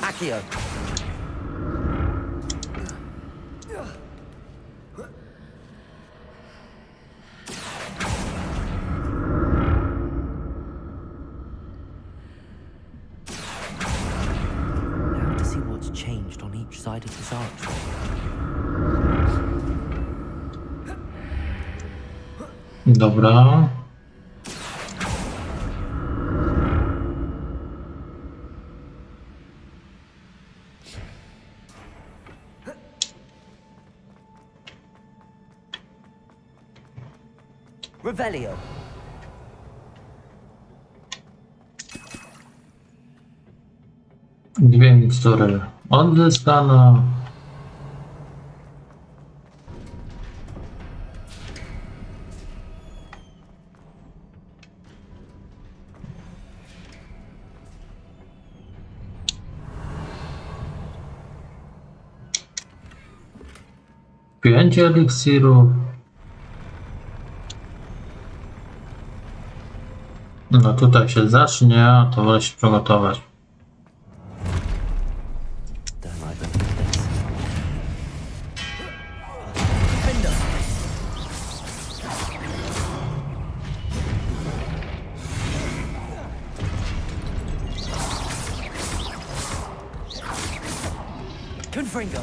Accio. Now to see what's changed on each side of this archway. Dobra. Revelio. Dwie mikstury odzyskano. Pięć eliksirów. No tutaj się zacznie, a to wolę się przygotować. Confringo.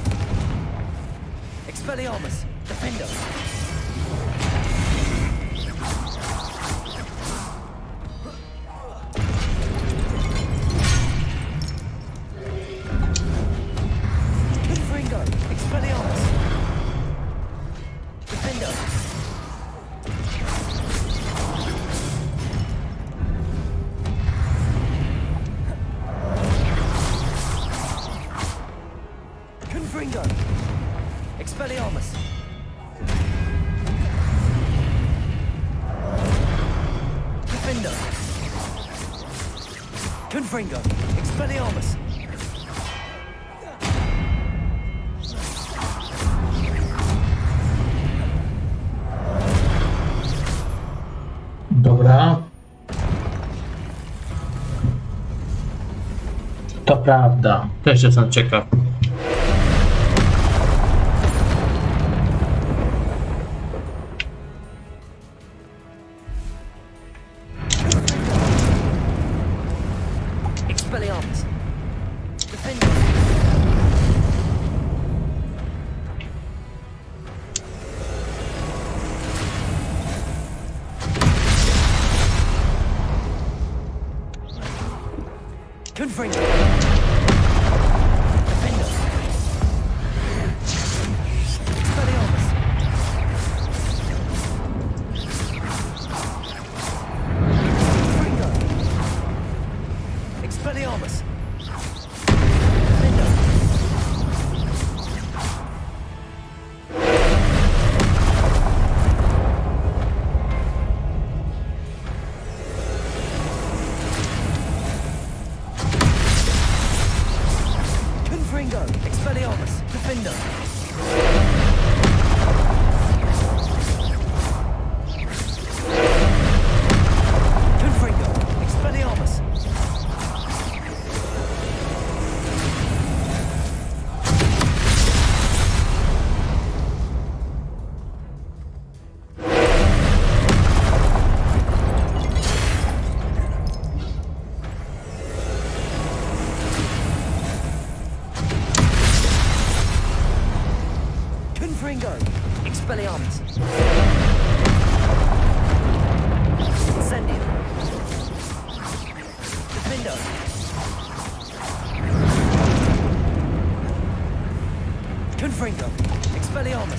Expelliarmus. Defender. Confringo. Expelliarmus. Defender. Confringo. Expelliarmus. Defender. Confringo. Expelliarmus. Dobra. To prawda. Też jestem ciekaw. Expelliarmus. Defender. Confringo. Defender. Expelliarmus. Confringo. Expelliarmus. Defender. Confringo. Expelliarmus. Defender. Confringo. Expelliarmus. Confringo! Expelliarmus! Incendio! Defendo! Confringo! Expelliarmus!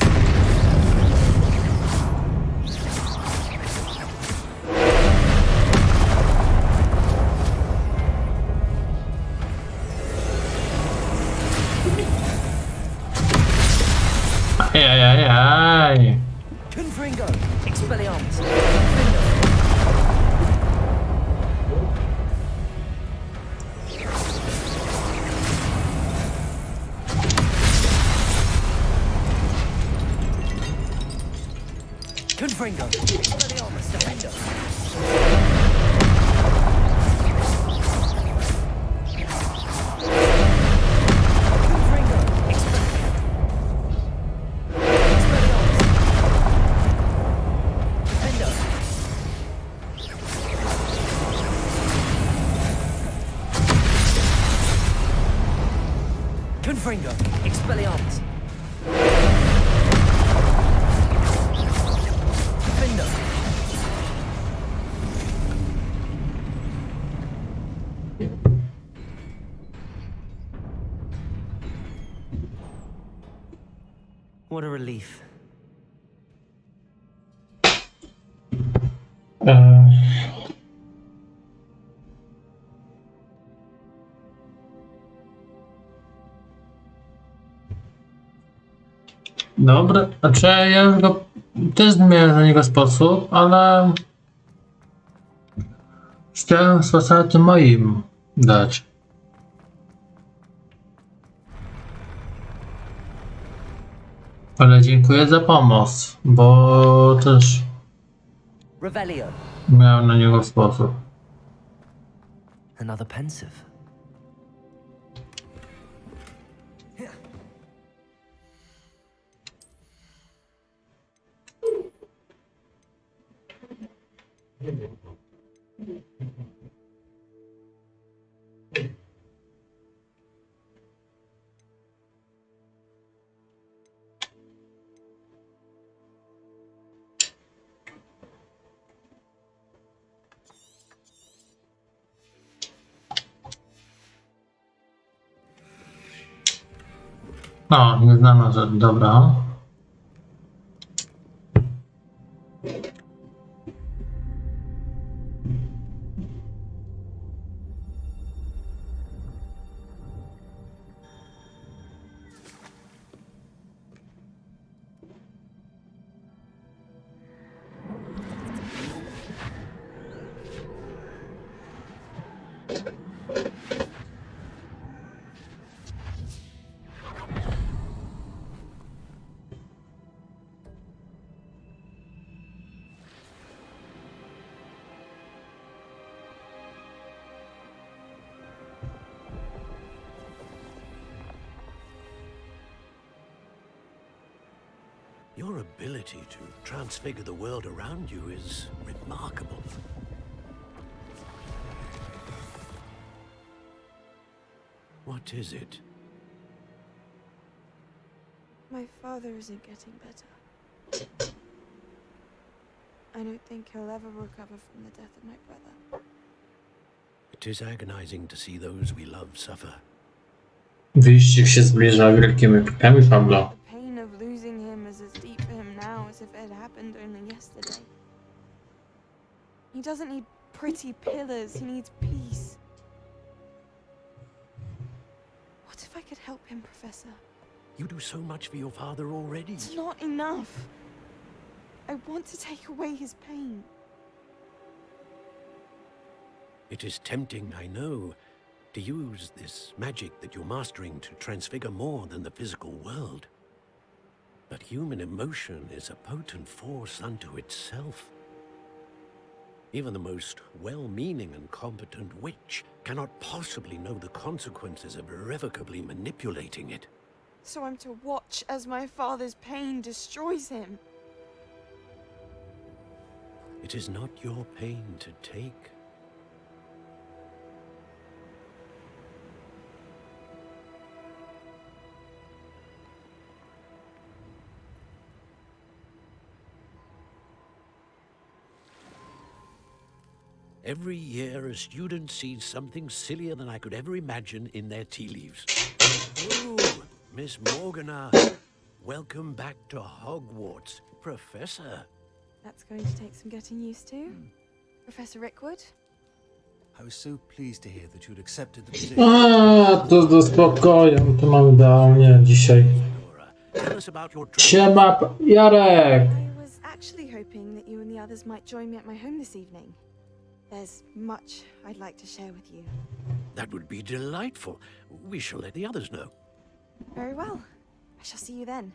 Ajajajaj. Confringo! Expelliarmus! Defendo! Confringo! Expelliarmus! Defendo! Confringo! Expelliarmus! Defendo! Confringo! Expelliarmus! Defendo! What a relief. Dobra, znaczy ja już go też zmieniam na niego sposób, ale chciałem sposobem moim dać. Ale dziękuję za pomoc, bo też Revelio. miałem na niego sposób. Another pensive. No, nieznana rzecz, dobra. Your ability to transfigure the world around you is remarkable. What is it? My father isn't getting better. I don't think he'll ever recover from the death of my brother. It is agonizing to see those we love suffer. Wyścig się zbliża wielkimi krokami, Pablo. The pain of losing him is as deep for him now as if it had happened only yesterday. He doesn't need pretty pillars, he needs peace. What if I could help him, Professor? You do so much for your father already. It's not enough. I want to take away his pain. It is tempting, I know, to use this magic that you're mastering to transfigure more than the physical world. But human emotion is a potent force unto itself. Even the most well-meaning and competent witch cannot possibly know the consequences of irrevocably manipulating it. So I'm to watch as my father's pain destroys him. It is not your pain to take. Every year, a student sees something sillier than I could ever imagine in their tea leaves. Oh, Miss Morgana, welcome back to Hogwarts, Professor. That's going to take some getting used to. Professor Rickwood? I was so pleased to hear that you'd accepted the position. To do spokoju, to mam idealnie dzisiaj. Tell us about your Siema, Jarek! I was actually hoping that you and the others might join me at my home this evening. There's much I'd like to share with you. That would be delightful. We shall let the others know. Very well. I shall see you then.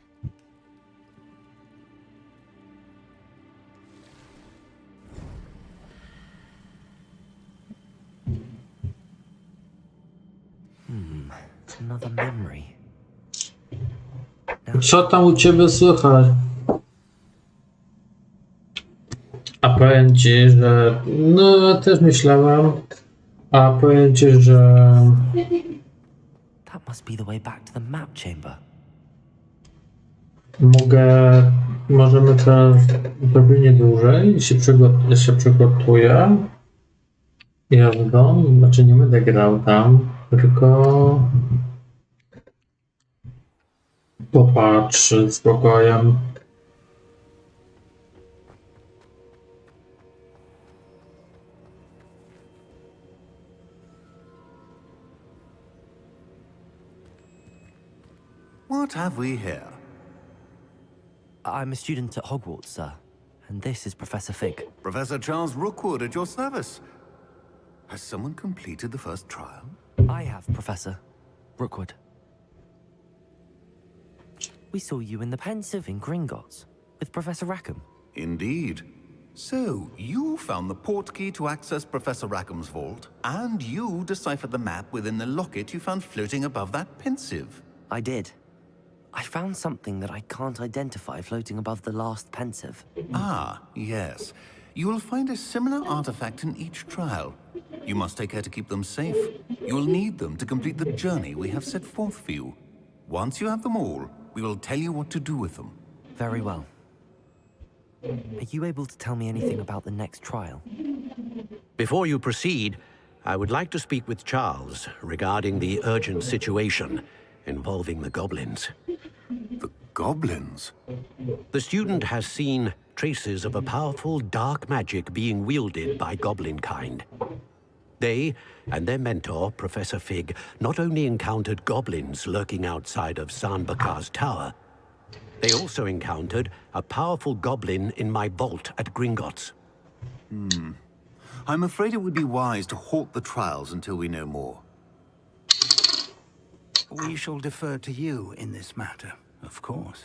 Another memory. Co tam u ciebie słychać? A powiem ci, że... No, ja też myślałem. A powiem ci, że... That must be the way back to the map chamber. Możemy teraz zrobić dłużej. Się przygotuję. Jazdą. Znaczy nie będę grał tam, tylko... Popatrzy spokojem. What have we here? I'm a student at Hogwarts, sir. And this is Professor Fig. Professor Charles Rookwood at your service. Has someone completed the first trial? I have, Professor Rookwood. We saw you in the Pensive in Gringotts with Professor Rackham. Indeed. So, you found the portkey to access Professor Rackham's vault, and you deciphered the map within the locket you found floating above that Pensive. I did. I found something that I can't identify floating above the last Pensive. Ah, yes. You will find a similar artifact in each trial. You must take care to keep them safe. You will need them to complete the journey we have set forth for you. Once you have them all, we will tell you what to do with them. Very well. Are you able to tell me anything about the next trial? Before you proceed, I would like to speak with Charles regarding the urgent situation involving the goblins. The goblins? The student has seen traces of a powerful dark magic being wielded by goblin kind. They and their mentor, Professor Fig, not only encountered goblins lurking outside of Sanbakar's tower, they also encountered a powerful goblin in my vault at Gringotts. I'm afraid it would be wise to halt the trials until we know more. We shall defer to you in this matter, of course.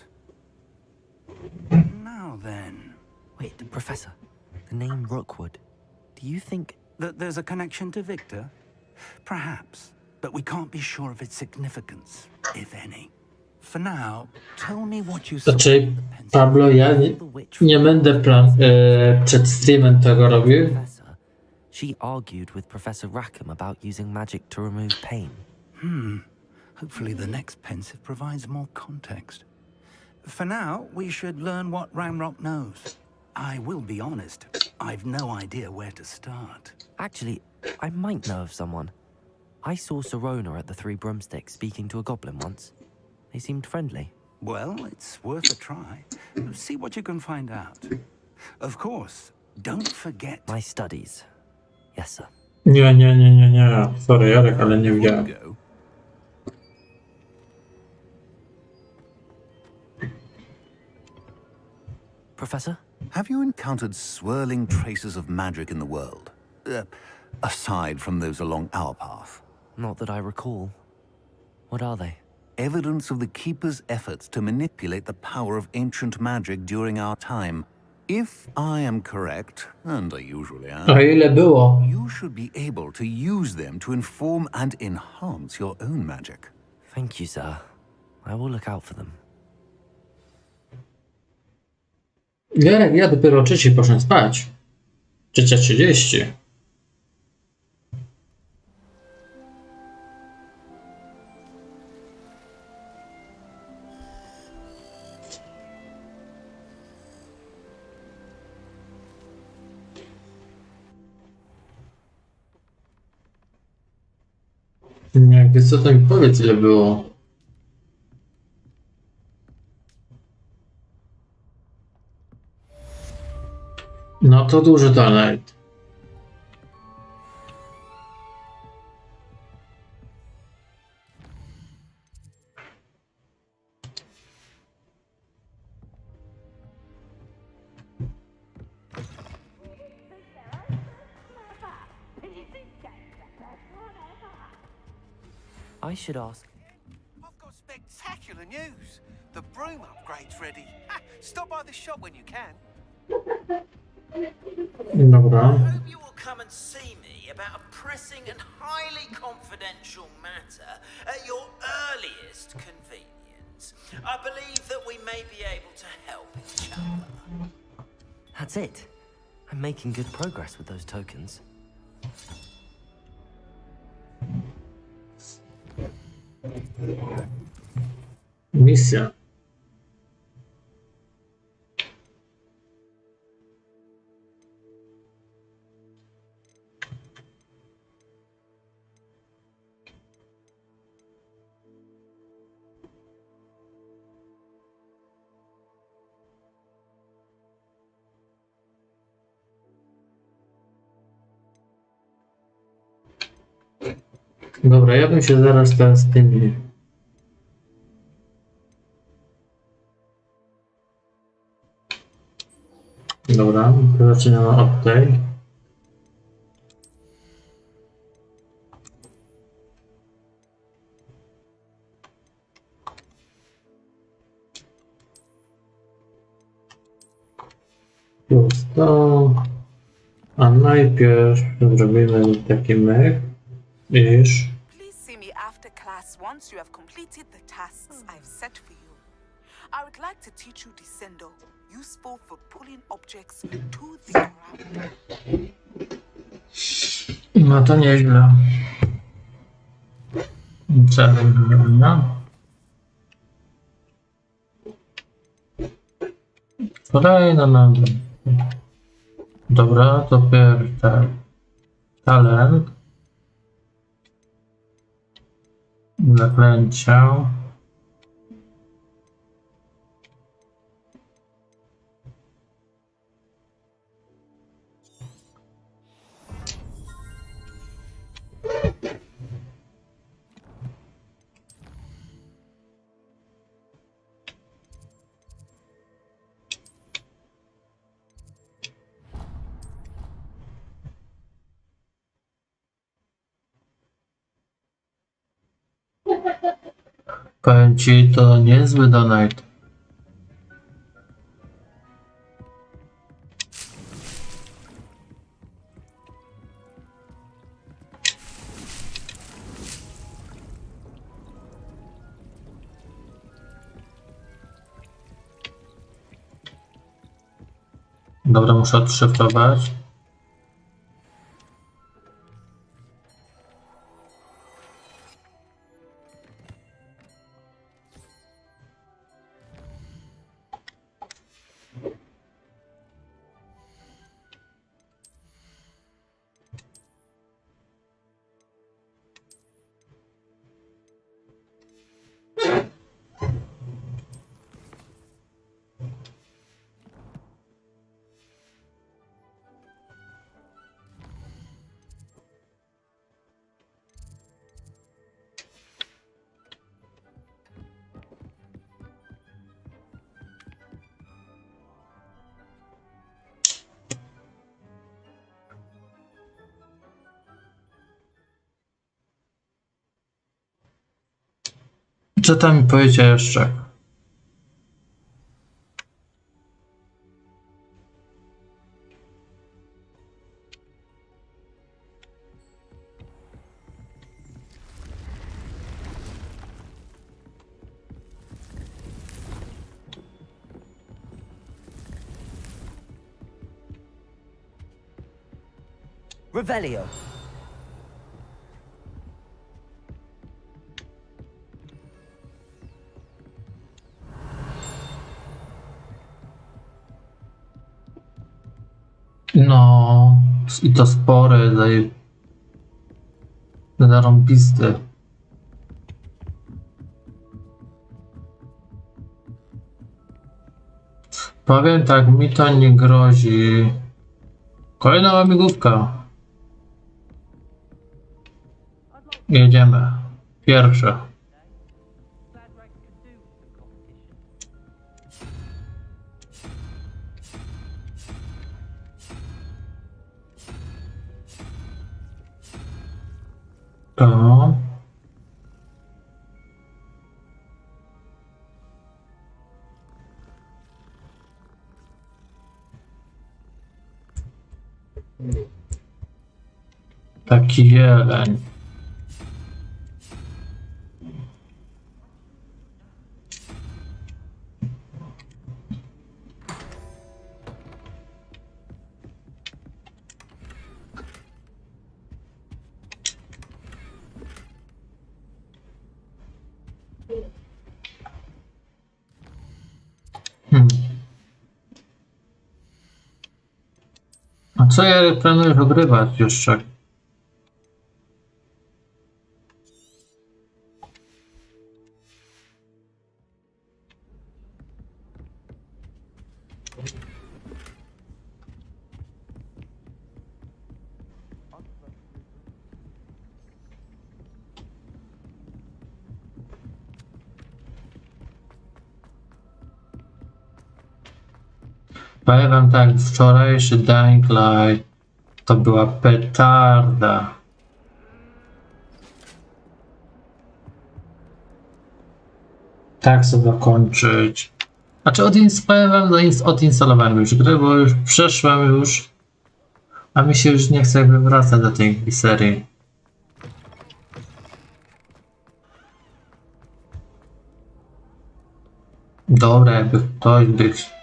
Now then... Wait, Professor, the name Rookwood, do you think... that there's a connection to Victor? Perhaps, but we can't be sure of its significance, if any. For now, tell me what you saw. Znaczy, Pablo, ja nie będę przed streamem tego robił. Professor, she argued with Professor Rackham about using magic to remove pain. Hopefully the next Pensive provides more context. For now, we should learn what Ramrock knows. I will be honest, I've no idea where to start. Actually, I might know of someone. I saw Sirona at the Three Broomsticks speaking to a goblin once. They seemed friendly. Well, it's worth a try. See what you can find out. Of course, don't forget... My studies. Yes, sir. Nie. Sorry, Jarek, ale nie widziałem. Professor? Have you encountered swirling traces of magic in the world? Aside from those along our path? Not that I recall. What are they? Evidence of the Keeper's efforts to manipulate the power of ancient magic during our time. If I am correct, and I usually am, A ile było? you should be able to use them to inform and enhance your own magic. Thank you, sir. I will look out for them. Jarek, ja dopiero o 3:00 poszedłem spać. 3:30. Nie, wiesz co, to mi powiedz, ile było. No to duży talent. I should ask. I've got spectacular news. The broom upgrade's ready. Stop by the shop when you can. Dobra. I hope you will come and see me about a pressing and highly confidential matter at your earliest convenience. I believe that we may be able to help each other. That's it. I'm making good progress with those tokens. Misja. Dobra, ja bym się zaraz teraz z tymi... Dobra, zaczynamy od tej. Plus to... A najpierw zrobimy taki myk, iż... Please see me after class once you have completed the tasks I've set for you. I would like to teach you descendo, useful for pulling objects to the ground. No to nieźle. Co robimy? Kolejna nazwa. Dobra, to pierwszy talent. Zaklęcia. Powiem ci, to niezły donate. Dobra, muszę odszyfrować. Co tam mi powiedzieć jeszcze? Revelio. No, i to spory, zarąbisty. Powiem tak, mi to nie grozi. Kolejna łamigłówka. Jedziemy. Pierwsze. To. Taki jeleń. A co ja planujesz ogrywać jeszcze? Powiem wam tak, wczorajszy Dying Light to była petarda. Tak chcę dokończyć. Znaczy powiem wam, odinstalowałem już gry, bo już przeszłem już, a mi się już nie chce jakby wracać do tej serii. Dobra, jakby ktoś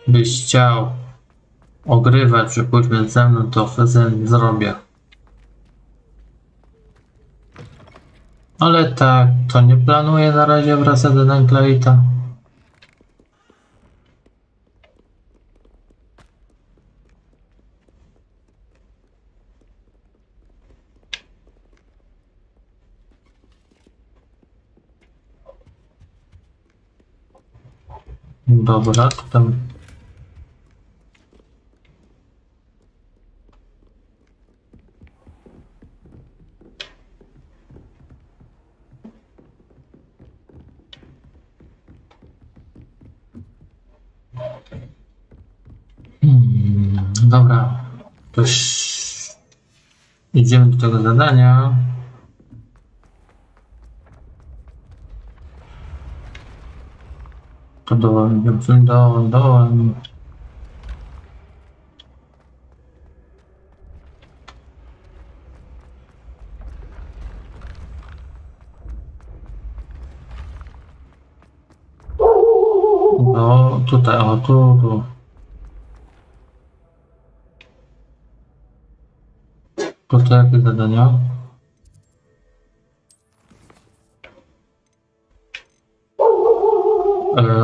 byś chciał ogrywać, przypuśćmy ze mną, to zrobię. Ale tak, to nie planuję na razie wracać do Dying Lighta. Dobra, to tam. Dobra, to idziemy do tego zadania. To dołem. No, tutaj, o, tu. To jakie zadania?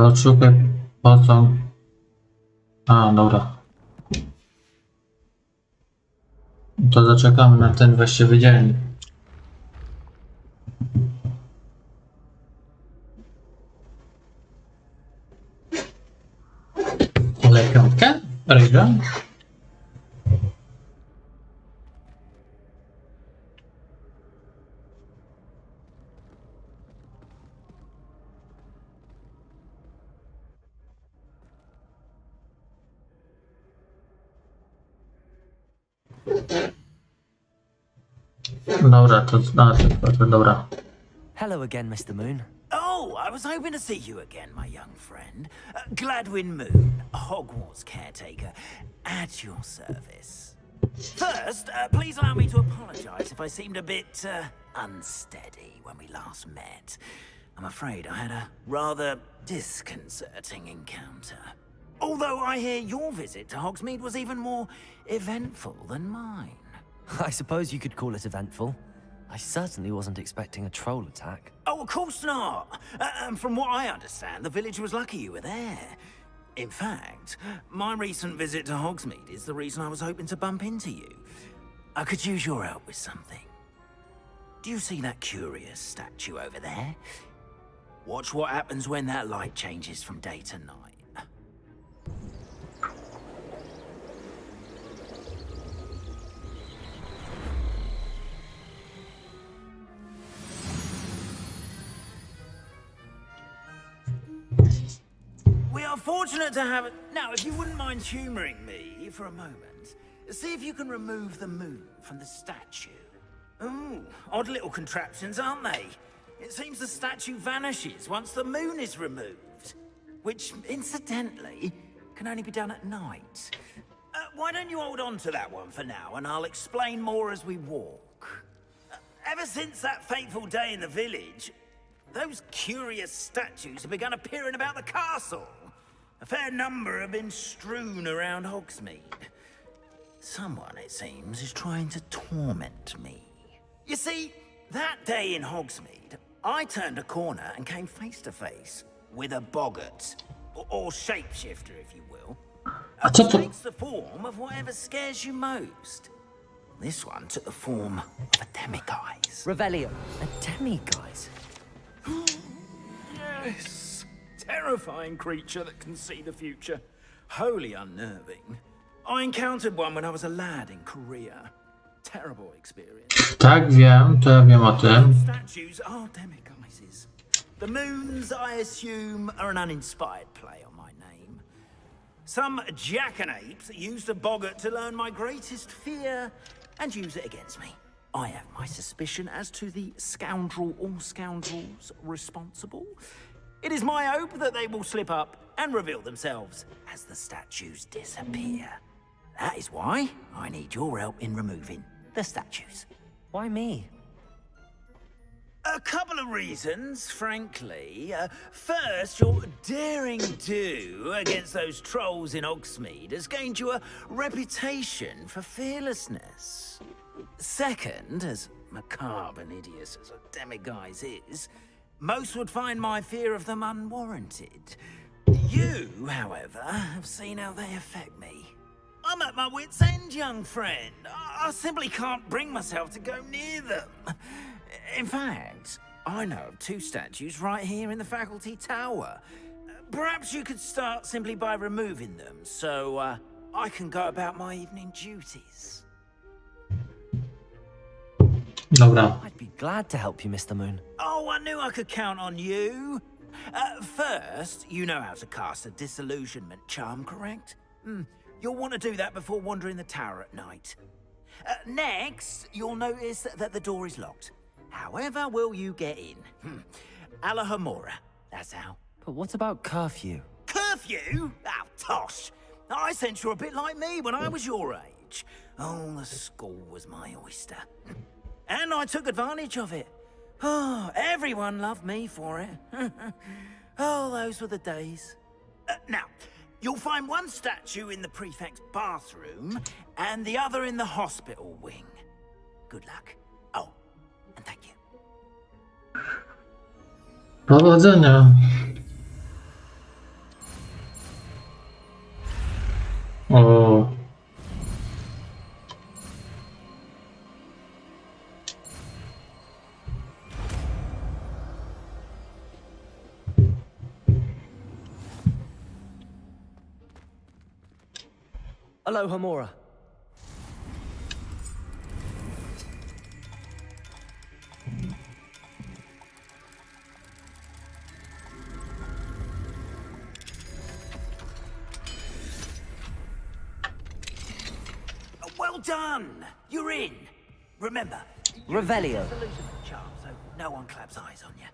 Odszukaj pociąg. A, dobra. To zaczekamy na ten właściwy dzień. Ale piątkę? Ryga? Dobra, to dobra. Hello again, Mr. Moon. Oh, I was hoping to see you again, my young friend. Gladwin Moon, Hogwarts caretaker, at your service. First, please allow me to apologize if I seemed a bit unsteady when we last met. I'm afraid I had a rather disconcerting encounter. Although I hear your visit to Hogsmeade was even more eventful than mine. I suppose you could call it eventful. I certainly wasn't expecting a troll attack. Oh, of course not. And from what I understand, the village was lucky you were there. In fact, my recent visit to Hogsmeade is the reason I was hoping to bump into you. I could use your help with something. Do you see that curious statue over there? Watch what happens when that light changes from day to night. fortunate to have it. Now, if you wouldn't mind humoring me for a moment, see if you can remove the moon from the statue. Ooh, odd little contraptions, aren't they? It seems the statue vanishes once the moon is removed, which, incidentally, can only be done at night. Why don't you hold on to that one for now, and I'll explain more as we walk. Ever since that fateful day in the village, those curious statues have begun appearing about the castle. A fair number have been strewn around Hogsmeade. Someone, it seems, is trying to torment me. You see, that day in Hogsmeade, I turned a corner and came face to face with a boggart, or shapeshifter, if you will. It takes the form of whatever scares you most. This one took the form of a demiguise. Revelio. A demiguise? Yes. Terrifying creature that can see the future. Wholly unnerving. I encountered one when I was a lad in Korea. Terrible experience. Tak, wiem, to ja wiem o tym. Statues are demiguises. The moons, I assume, are an uninspired play on my name. Some jackanapes used a boggart to learn my greatest fear and use it against me. I have my suspicion as to the scoundrel or scoundrels responsible. It is my hope that they will slip up and reveal themselves as the statues disappear. That is why I need your help in removing the statues. Why me? A couple of reasons, frankly. First, your daring do against those trolls in Hogsmeade has gained you a reputation for fearlessness. Second, as macabre and hideous as a demiguise is, most would find my fear of them unwarranted. You, however, have seen how they affect me. I'm at my wit's end, young friend. I simply can't bring myself to go near them. In fact, I know of 2 statues right here in the faculty tower. Perhaps you could start simply by removing them, so I can go about my evening duties. Dobra. I'd be glad to help you, Mr. Moon. Oh, I knew I could count on you. First, you know how to cast a disillusionment charm, correct? You'll want to do that before wandering the tower at night. Next, you'll notice that the door is locked. However will you get in? Alahomora, that's how. But what about curfew? Curfew? Oh, tosh. I sense you're a bit like me when I was your age. Oh, the school was my oyster. And I took advantage of it. Oh, everyone loved me for it. Oh, those were the days. Now, you'll find one statue in the prefect's bathroom and the other in the hospital wing. Good luck. Oh, and thank you. Powodzenia. O. Alohomora. Well done! You're in. Remember, Revelio. charm, so no one claps eyes on you.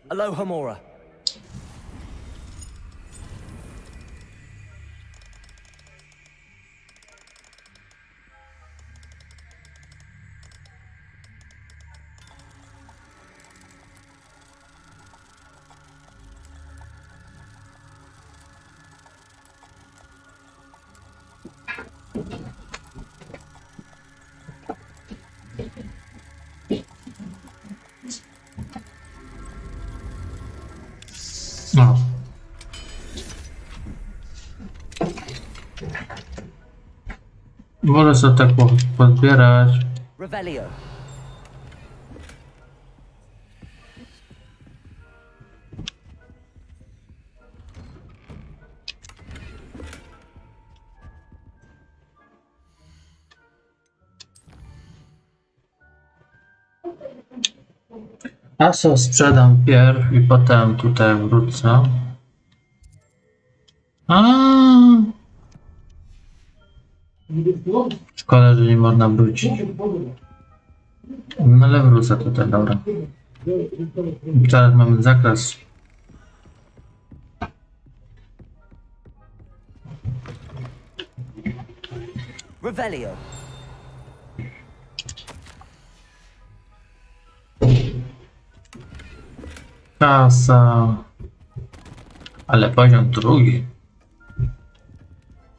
Alohomora. No. Wolę sobie tak pozbierać. Revelio. A co sprzedam pierw i potem tutaj wrócę. A. Szkoda, że nie można wrócić. No ale wrócę tutaj, dobra. Teraz mamy zakres. Revelio. Kasa. Ale poziom drugi.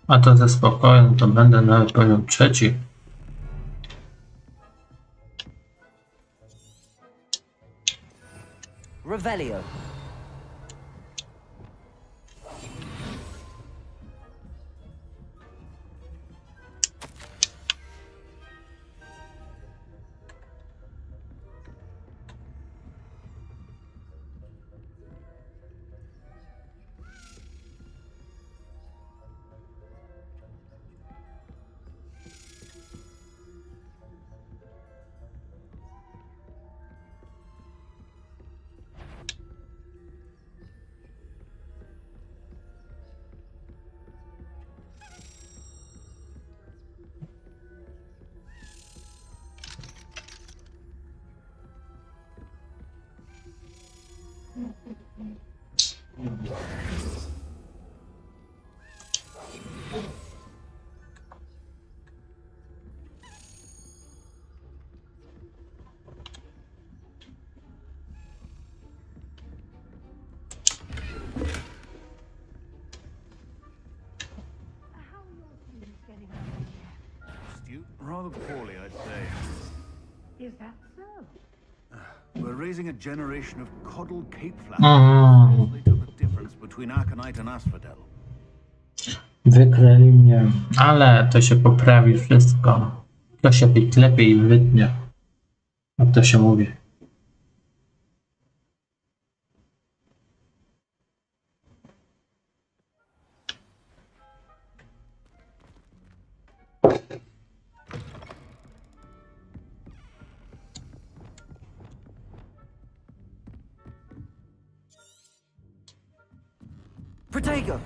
A to ze spokojem, to będę nawet poziom trzeci. Revelio. Rather poorly, I'd say. Is that so? We're raising a generation of coddled cape flappers. They took the difference between Aconite and Asphodel. Wykryli mnie, ale to się poprawi wszystko. To się lepiej wytnie. Jak to się mówi. Protego.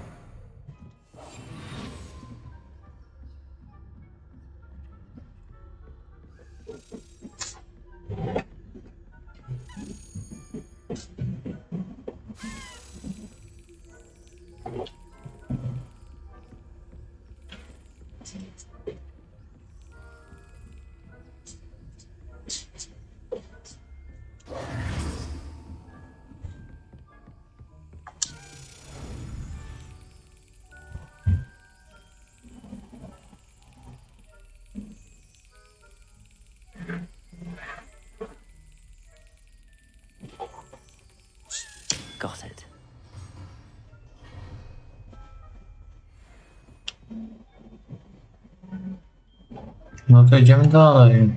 Got it. No to idziemy dalej.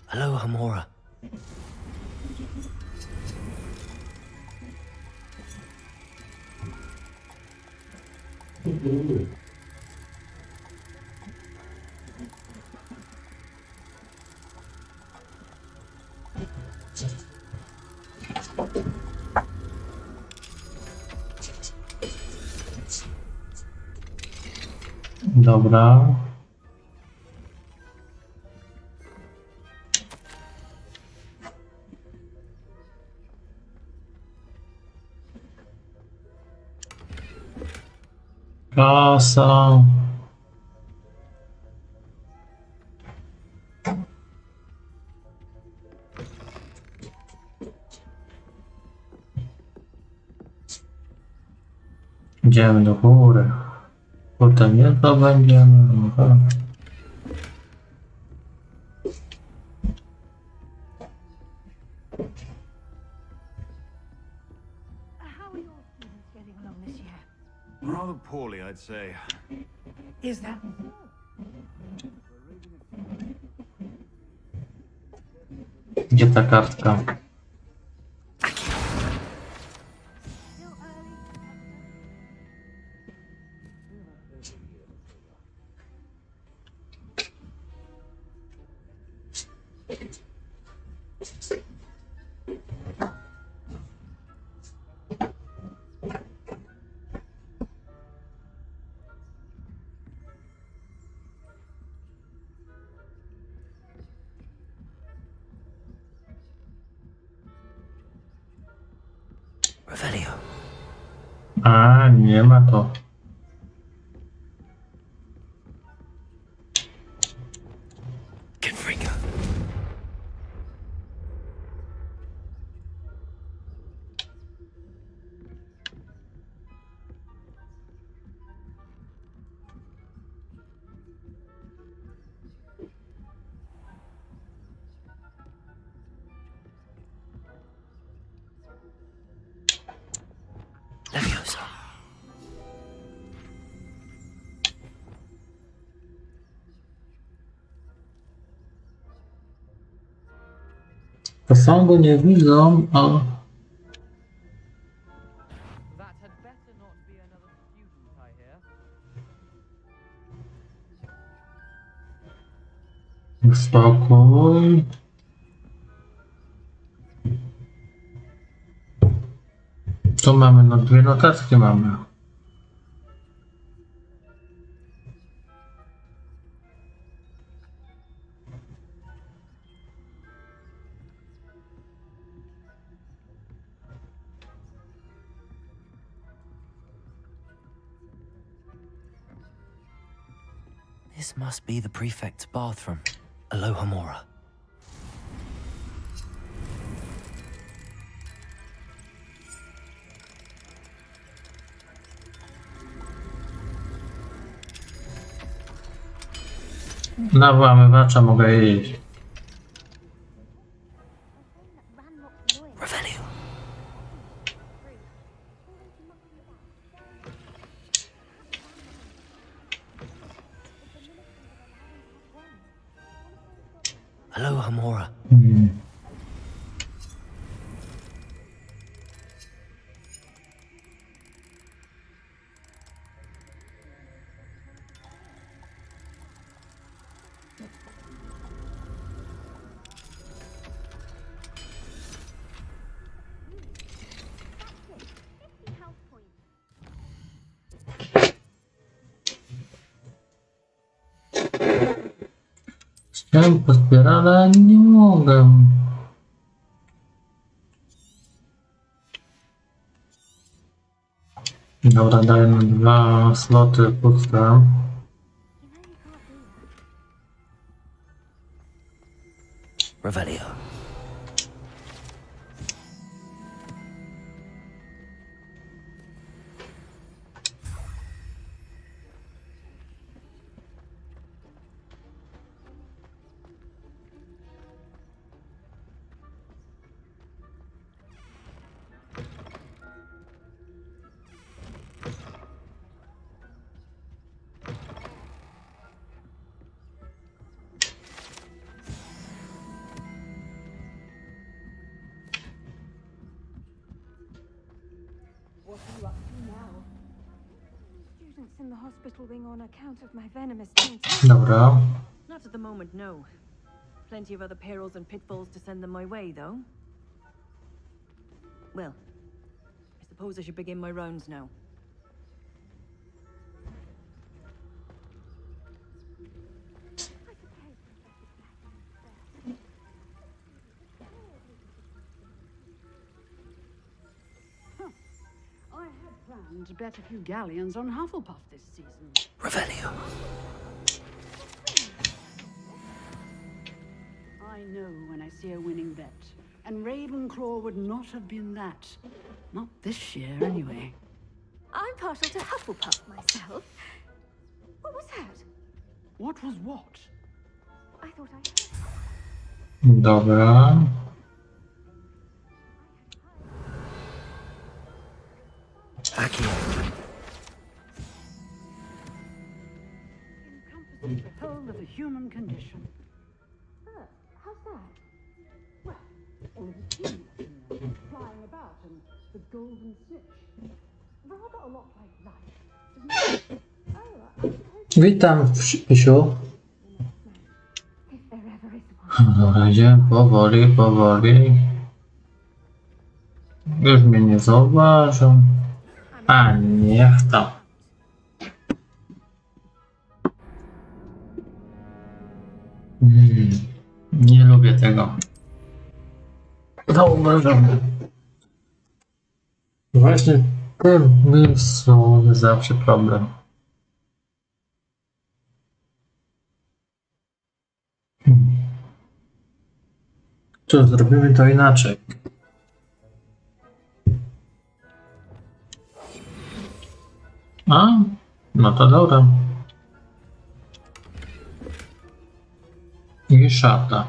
Hello, Hamora. Dobra. Kasa. Idziemy do góry. Potem nie to będziemy. Aha. How are your students getting along this year? Rather poorly, I'd say. Is that Gdzie ta kartka? Revelio. A, nie ma to. Confringo. Leviosa. Posągu nie widzą, ale... That had better not be another student, I hear. Spokój. Co mamy? No dwie notatki mamy. This must be the prefect's bathroom. Alohomora. Na włamywacza mogę iść. Revelio. Alohomora. Chciałem pozbierać, ale nie mogę. Dobra, daję na 2 sloty puste. Revelio. What are you up to now? Students in the hospital wing on account of my venomous taint. Dobra. Not at the moment, no. Plenty of other perils and pitfalls to send them my way, though. Well, I suppose I should begin my rounds now. I had planned to bet a few galleons on Hufflepuff this season. Revelio. I know when I see a winning bet, and Ravenclaw would not have been that. Not this year, anyway. I'm partial to Hufflepuff myself. What was that? What was what? I thought I heard. Dobra. Accio. Encompasses the whole of the human condition. How's that? Well, all of the humans in there, flying about, and the golden snitch. Rather a lot like life, isn't it? Witam, Pisiu. If there ever is one. Dobra, idziemy powoli, powoli. Już mnie nie zauważą. A niech tam. Nie lubię tego. Zauważam. Właśnie w tym miejscu jest zawsze problem. Co, zrobimy to inaczej. A? No to dobra. I szata.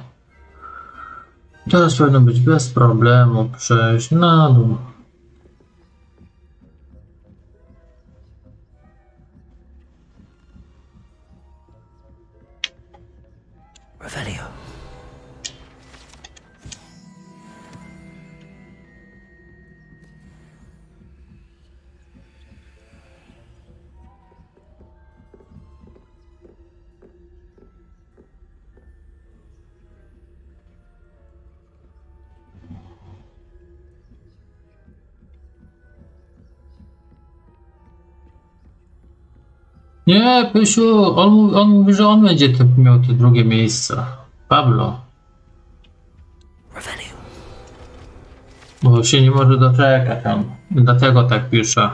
Teraz powinno być bez problemu przejść na dół. Revelio. Nie, Pysiu, on mówi, że on będzie miał te drugie miejsce. Pablo. Revelio. Bo się nie może doczekać on. Dlatego tak pisze.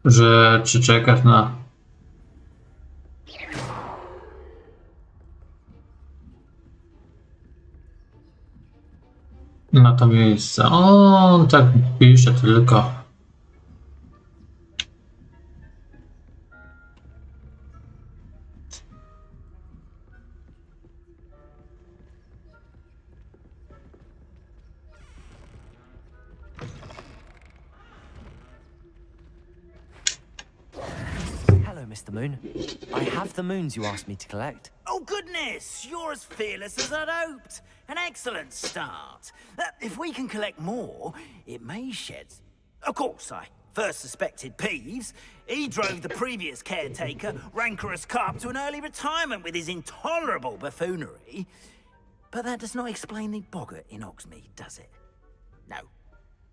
Że czy czekasz na to miejsce. On tak pisze tylko. Hello, Mr. Moon. I have the moons you asked me to collect. Oh, goodness! You're as fearless as I'd hoped. An excellent start. If we can collect more, it may shed... Of course, I first suspected Peeves. He drove the previous caretaker, Rancorous Carp, to an early retirement with his intolerable buffoonery. But that does not explain the boggart in Hogsmeade, does it? No.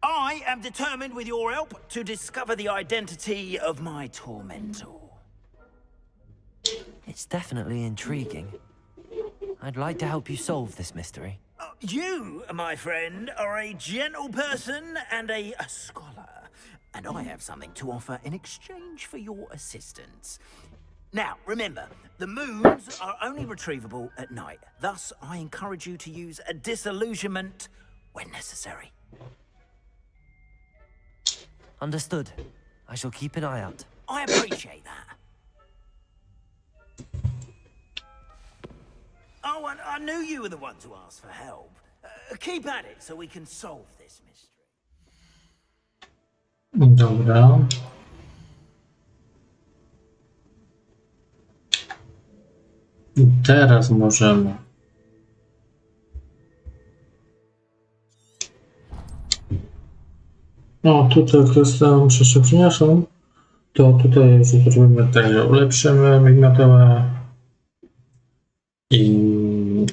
I am determined, with your help, to discover the identity of my tormentor. It's definitely intriguing. I'd like to help you solve this mystery. You, my friend, are a gentle person and a scholar, and I have something to offer in exchange for your assistance. Now, remember, the moons are only retrievable at night. Thus, I encourage you to use a disillusionment when necessary. Understood. I shall keep an eye out. I appreciate that. Oh, and I knew you were the one to ask for help. Keep at it so we can solve this mystery. Dobra. I teraz możemy. O, tutaj kwestię jeszcze przyniosą. To tutaj jeszcze zrobimy tak, że ulepszymy mignotowe i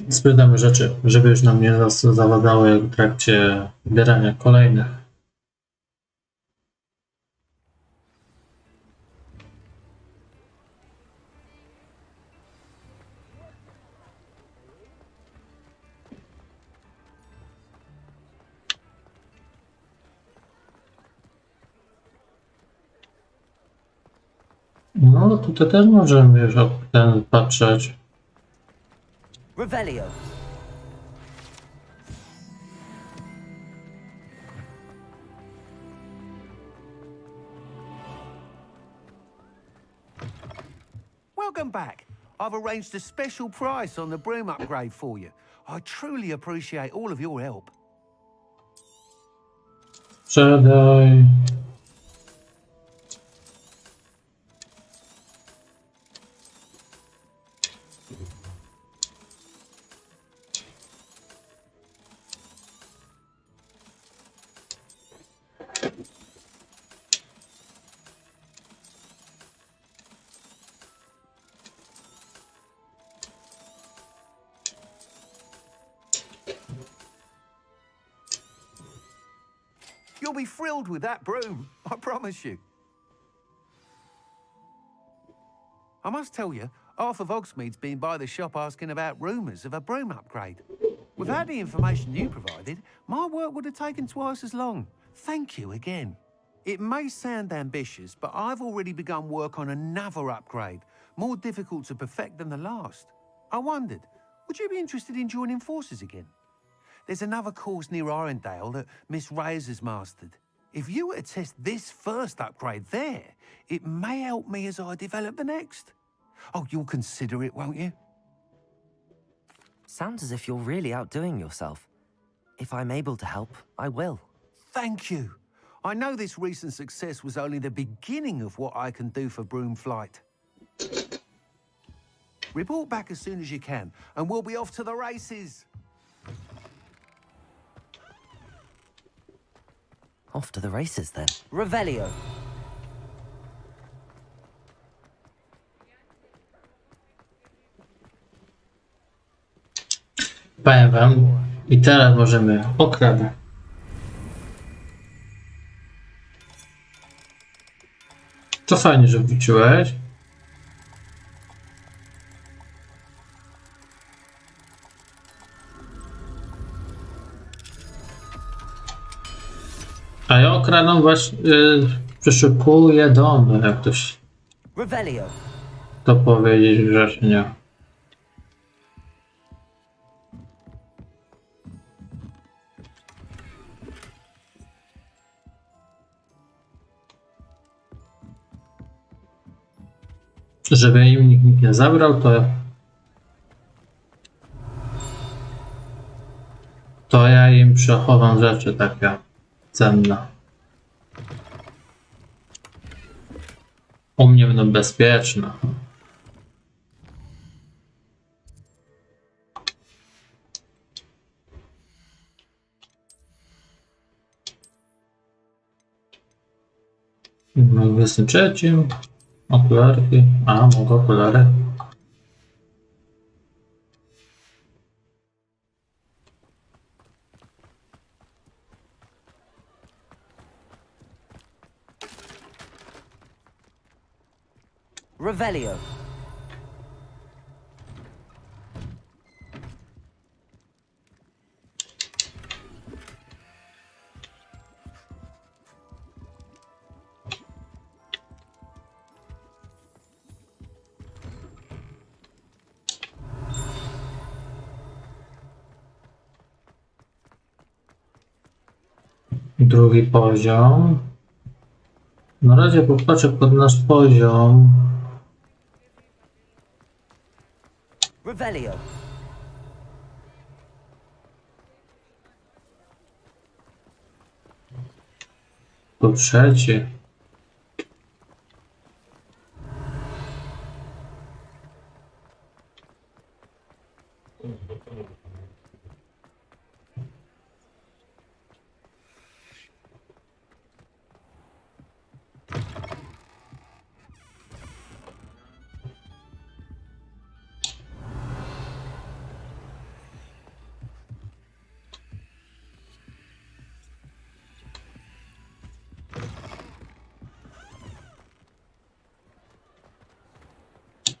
sprzedamy rzeczy, żeby już nam nie zawadały w trakcie zbierania kolejnych. No, tutaj też możemy już ten patrzeć. Revelio. Welcome back. I've arranged a special price on the broom upgrade for you. I truly appreciate all of your help. Sprzedaj. You'll be thrilled with that broom, I promise you. I must tell you, half of Hogsmeade's been by the shop asking about rumours of a broom upgrade. Without the information you provided, my work would have taken twice as long. Thank you again. It may sound ambitious, but I've already begun work on another upgrade, more difficult to perfect than the last. I wondered, would you be interested in joining forces again? There's another course near Arendelle that Miss Reyes has mastered. If you were to test this first upgrade there, it may help me as I develop the next. Oh, you'll consider it, won't you? Sounds as if you're really outdoing yourself. If I'm able to help, I will. Thank you. I know this recent success was only the beginning of what I can do for Broomflight. Report back as soon as you can, and we'll be off to the races. Off to the races then. Revelio. Powiem wam. I teraz możemy okradać. To fajnie, że wróciłeś. A ja okradam właśnie, przeszukuję dom, jak ktoś Revelio. to powiedzieć grzecznie. Żeby im nikt nie zabrał, to ja im przechowam rzeczy takie cenne. U mnie będą bezpieczne. Na 23. Okularki. A, mogę okulary. Revelio. Drugi poziom. Na razie popatrzę pod nasz poziom. Revelio. To trzeci.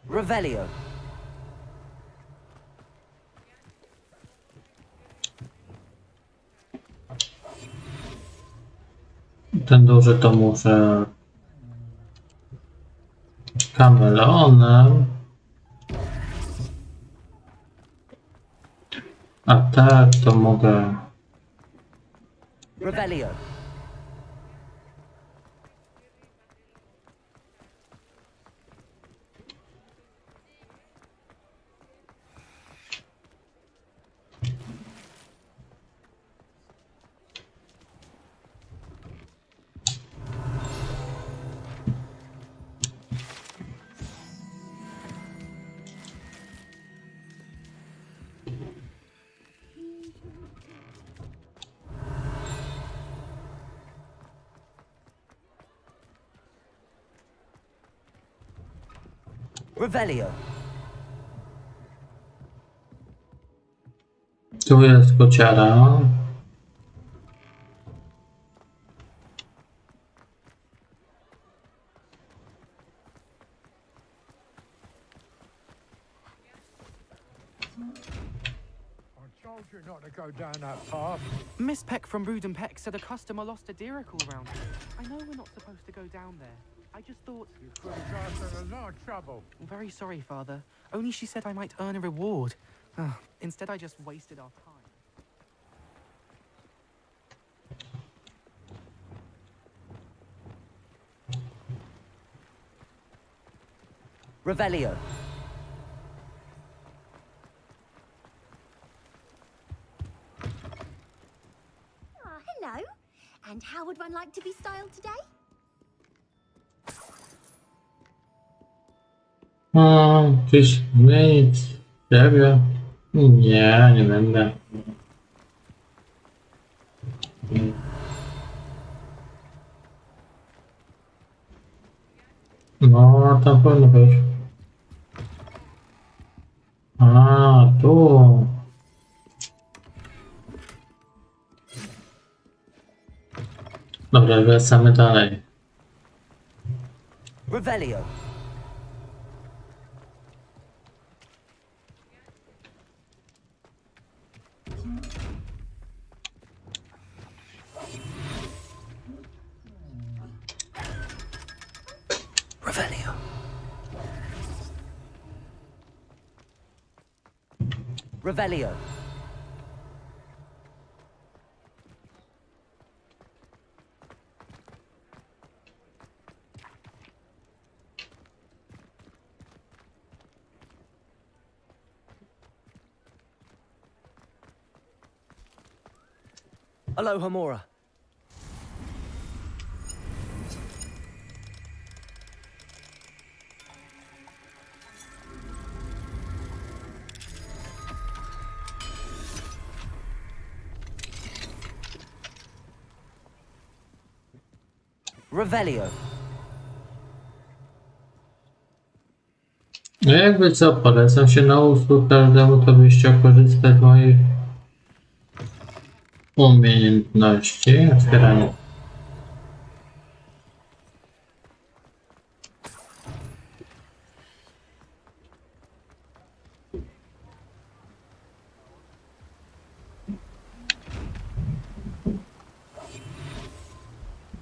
Revelio. Ten duży to muszę kameleonem. A tak to mogę. Revelio. Revelio. Tu jest kociara. told you not to go down that path. Miss Peck from Brood and Peck said a customer lost a deeracle around here. I know we're not supposed to go down there. I just thought... You could have got in a lot of trouble. I'm very sorry, Father. Only she said I might earn a reward. Instead, I just wasted our time. Revelio. Hello. And how would one like to be styled today? Coś zmienić siebie? Nie, nie będę. No, tam powinno być. A, tu. Dobra, wracamy dalej. Revelio. Revelio. Revelio. Aloha Mora. Revelio. No jakby co, polecam się na usług każdemu, to byś chciał korzystać z moich umiejętności. Otwieranie.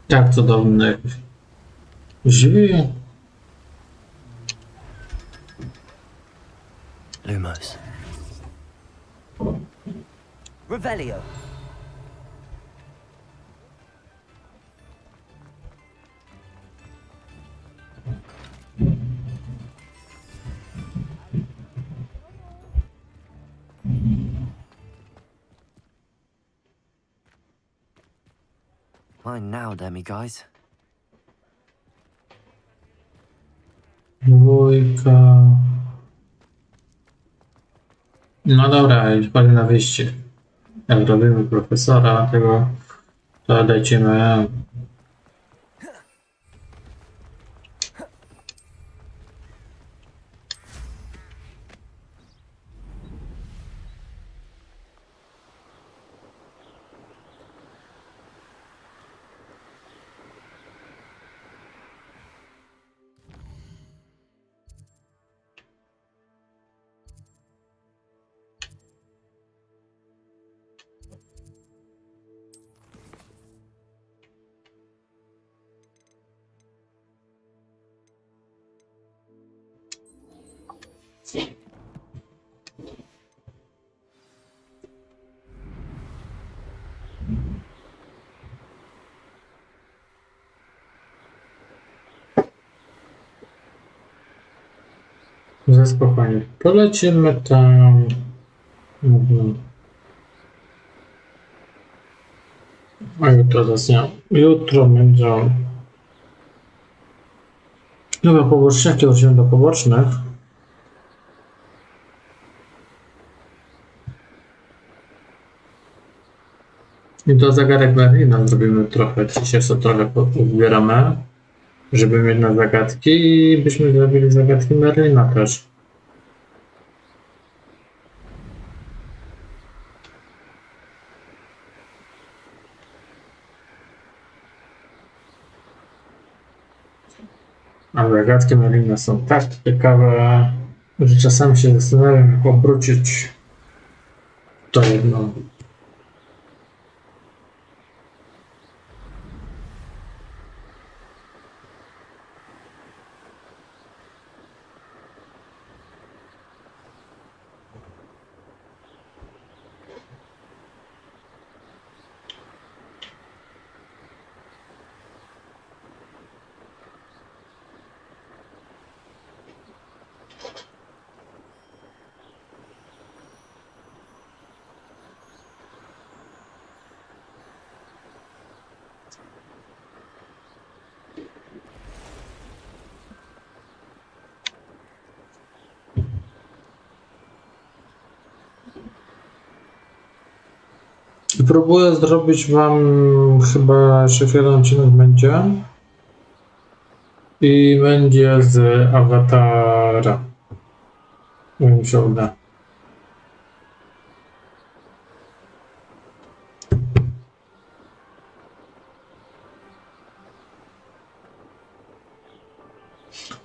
Tak cudowne jakieś drzwi. Lumos. Revelio. Mine now, demi guys. Dwójka. No dobra, już pali na wyjście. Jak robimy profesora, tego to lecimy. Ze spokojnie. Polecimy tam. A jutro zasnia. Jutro będą. Dobra, poboczniaki wrócimy do pobocznych. I do zagadek Merlina zrobimy trochę. Dzisiaj sobie trochę uzbieramy, żeby mieć na zagadki i byśmy zrobili zagadki Merlina też. A zagadki Merlina są tak ciekawe, że czasami się zastanawiam, jak obrócić To jedno. Próbuję zrobić wam chyba jeszcze jeden odcinek będzie. I będzie z Awatara. Mi się uda.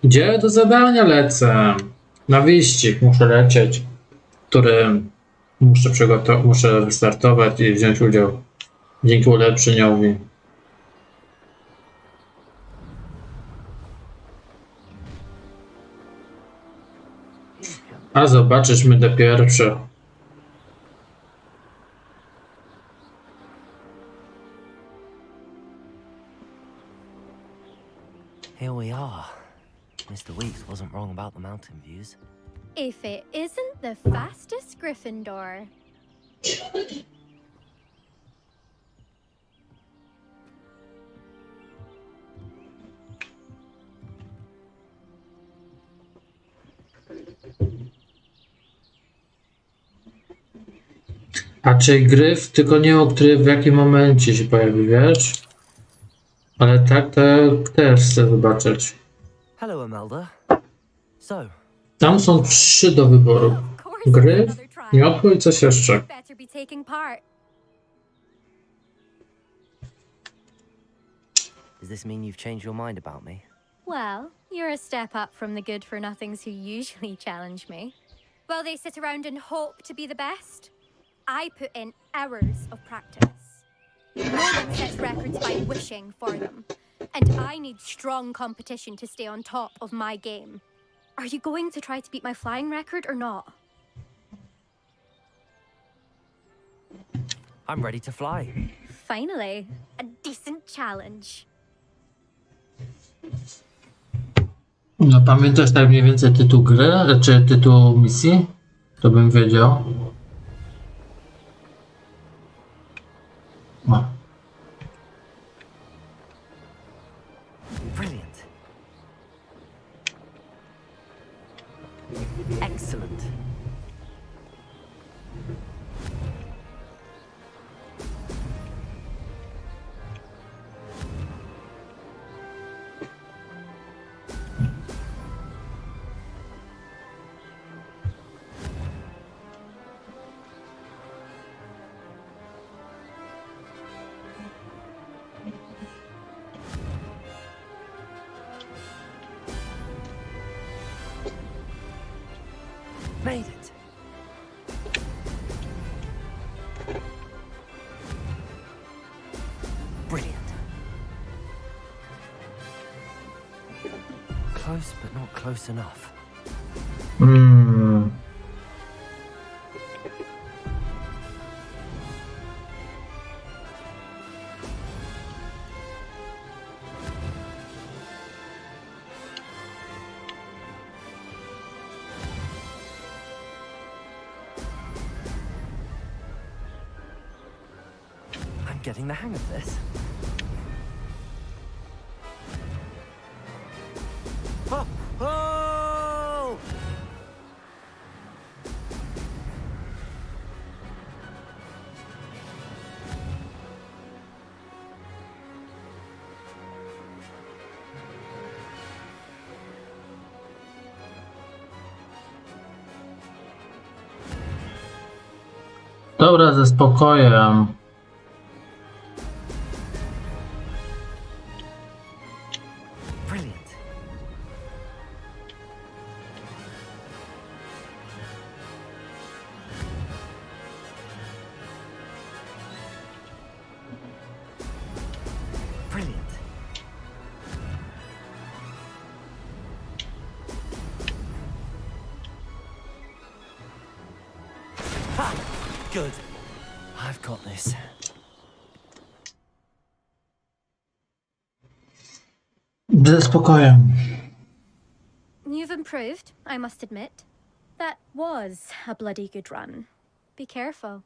Gdzie do zadania lecę? Na wyścig muszę lecieć, który muszę wystartować i wziąć udział dzięki ulepszeniowi. A zobaczysz, będę pierwszy. Here we are. Mr. Weeks wasn't wrong about the mountain views. If it isn't the fastest Gryffindor. A czy gryf, tylko nie o który w jakim momencie się pojawi, wiesz? Ale tak też chcę zobaczyć. Hello, Imelda. So, Tam są 3 do wyboru. Gryf, miotło i coś jeszcze. Better be taking part. does this mean you've changed your mind about me? Well, you're a step up from the good-for-nothings who usually challenge me. While they sit around and hope to be the best, I put in hours of practice. No one sets records by wishing for them, and I need strong competition to stay on top of my game. Are you going to try to beat my flying record or not? I'm ready to fly. Finally, a decent challenge. No pamiętasz tak mniej więcej tytuł gry, czy tytuł misji? To bym wiedział. O. Brilliant. Excellent. Made it. Brilliant. Close, but not close enough. Getting the hang of this. Oh! Oh! Dobra, ze spokojem. Good. I've got this. Ze spokojem. You've improved, I must admit. That was a bloody good run. Be careful.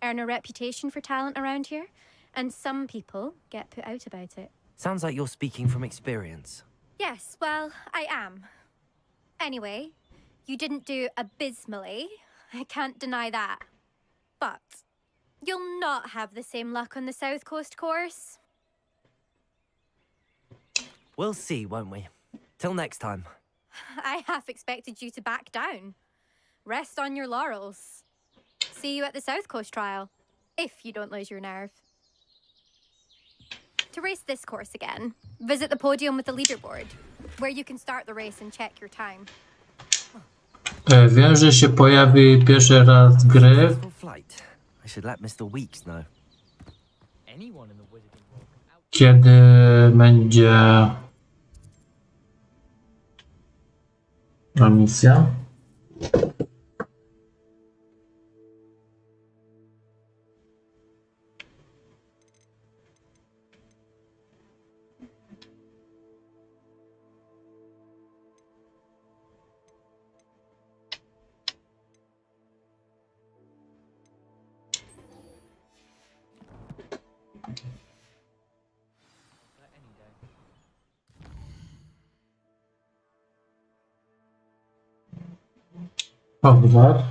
Earn a reputation for talent around here, and some people get put out about it. Sounds like you're speaking from experience. Yes, well, I am. Anyway, you didn't do abysmally. I can't deny that. But you'll not have the same luck on the South Coast course. We'll see, won't we? Till next time. I half expected you to back down. Rest on your laurels. See you at the South Coast trial, if you don't lose your nerve. To race this course again, visit the podium with the leaderboard, where you can start the race and check your time. Wiem, że się pojawi pierwszy raz gry. Flight. I should let Mr. Weeks know. Kiedy będzie misja. Hogwarts.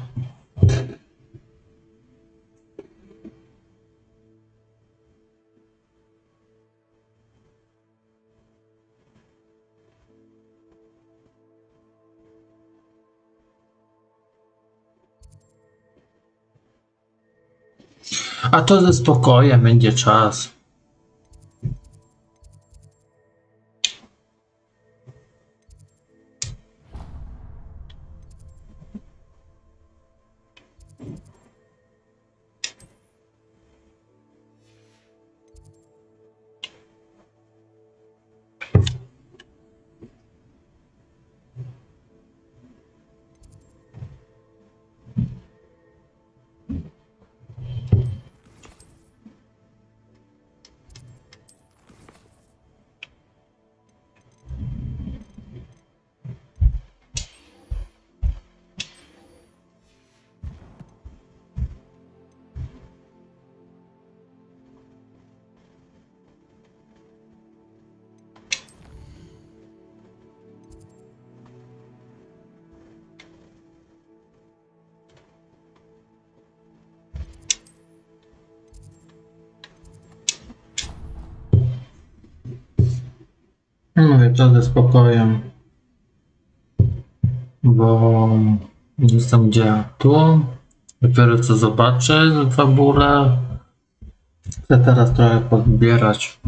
A to ze spokojem będzie czas. Mówię to ze spokojem, bo nie jestem gdzie tu. Dopiero co zobaczę w fabule. Chcę teraz trochę pozbierać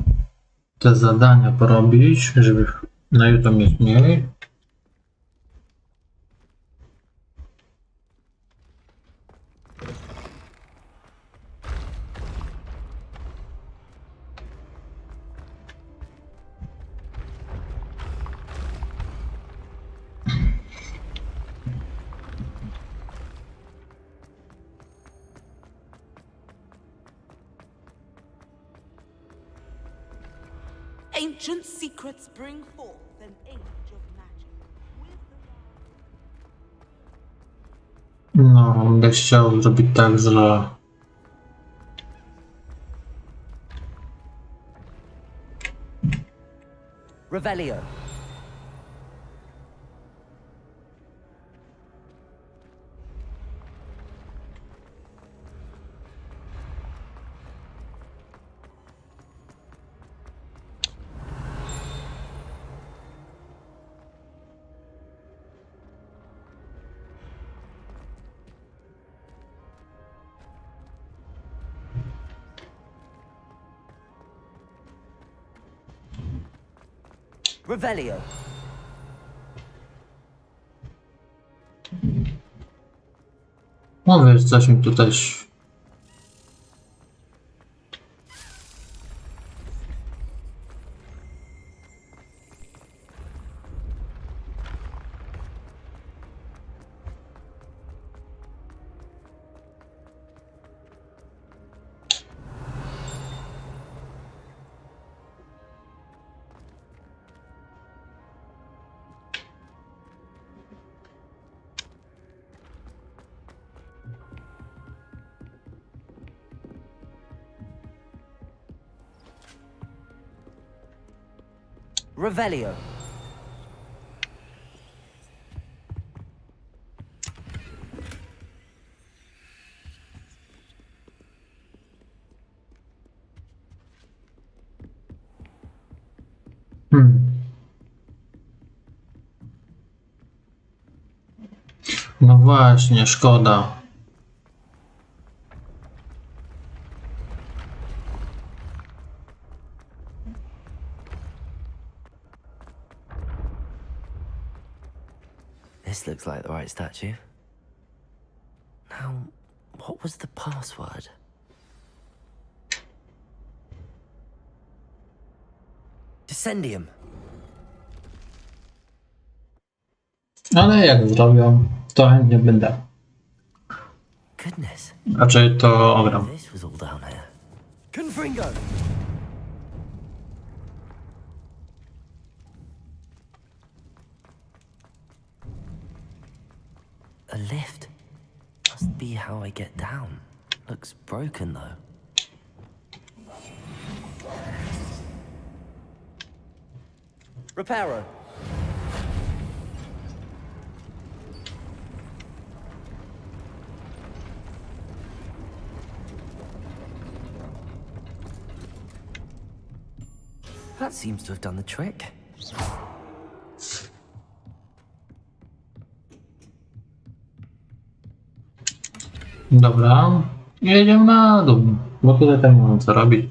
te zadania, porobić, żeby na jutro mieć mniej. Ancient secrets bring forth an age of magic. No, będę chciał zrobić tak, że Revelio. Revelio. mówię, coś mi tutaj Revelio. No właśnie, szkoda. This looks like the right statue. Now, what was the password? Descendium. Ale jak zrobią, to chętnie będę. Goodness. Raczej to ogram. This was all down here. Confringo. A lift. Must be how I get down. Looks broken though. Reparo. That seems to have done the trick. Dobra, jedziemy na dół, bo tutaj tam nie mam co robić.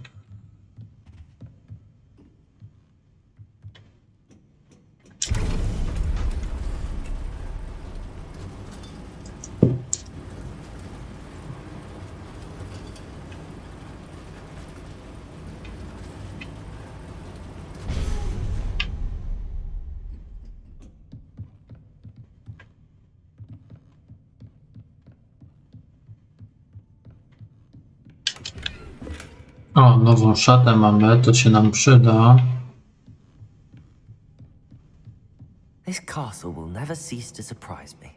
O, nową szatę mamy, to się nam przyda. This castle will never cease to surprise me.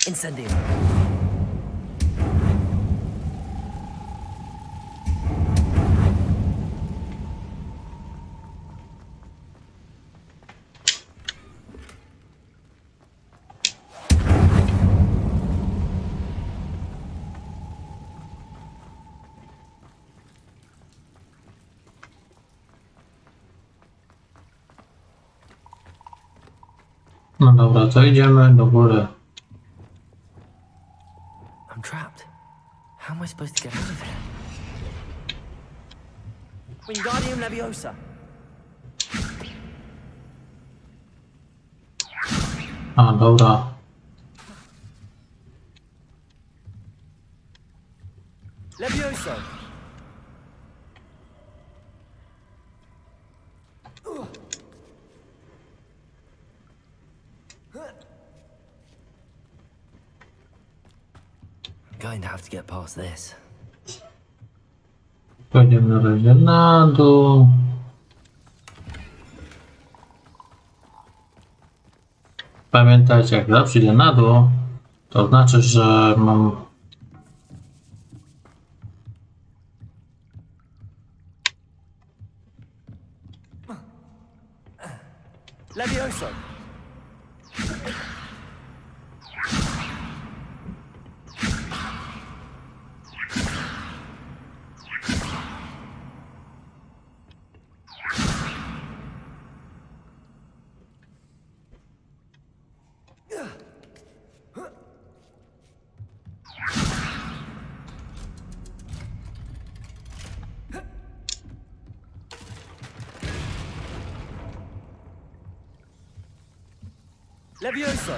Incendium. No dobra, to idziemy do góry. I'm trapped. How am I supposed to get out of here? Wingardium Leviosa. A, dobra. Leviosa. Going to have to get past this. Pójdziemy na razie na dół. Pamiętajcie, jak zawsze idę na dół, to znaczy, że mam... Leviosa. Leviosa.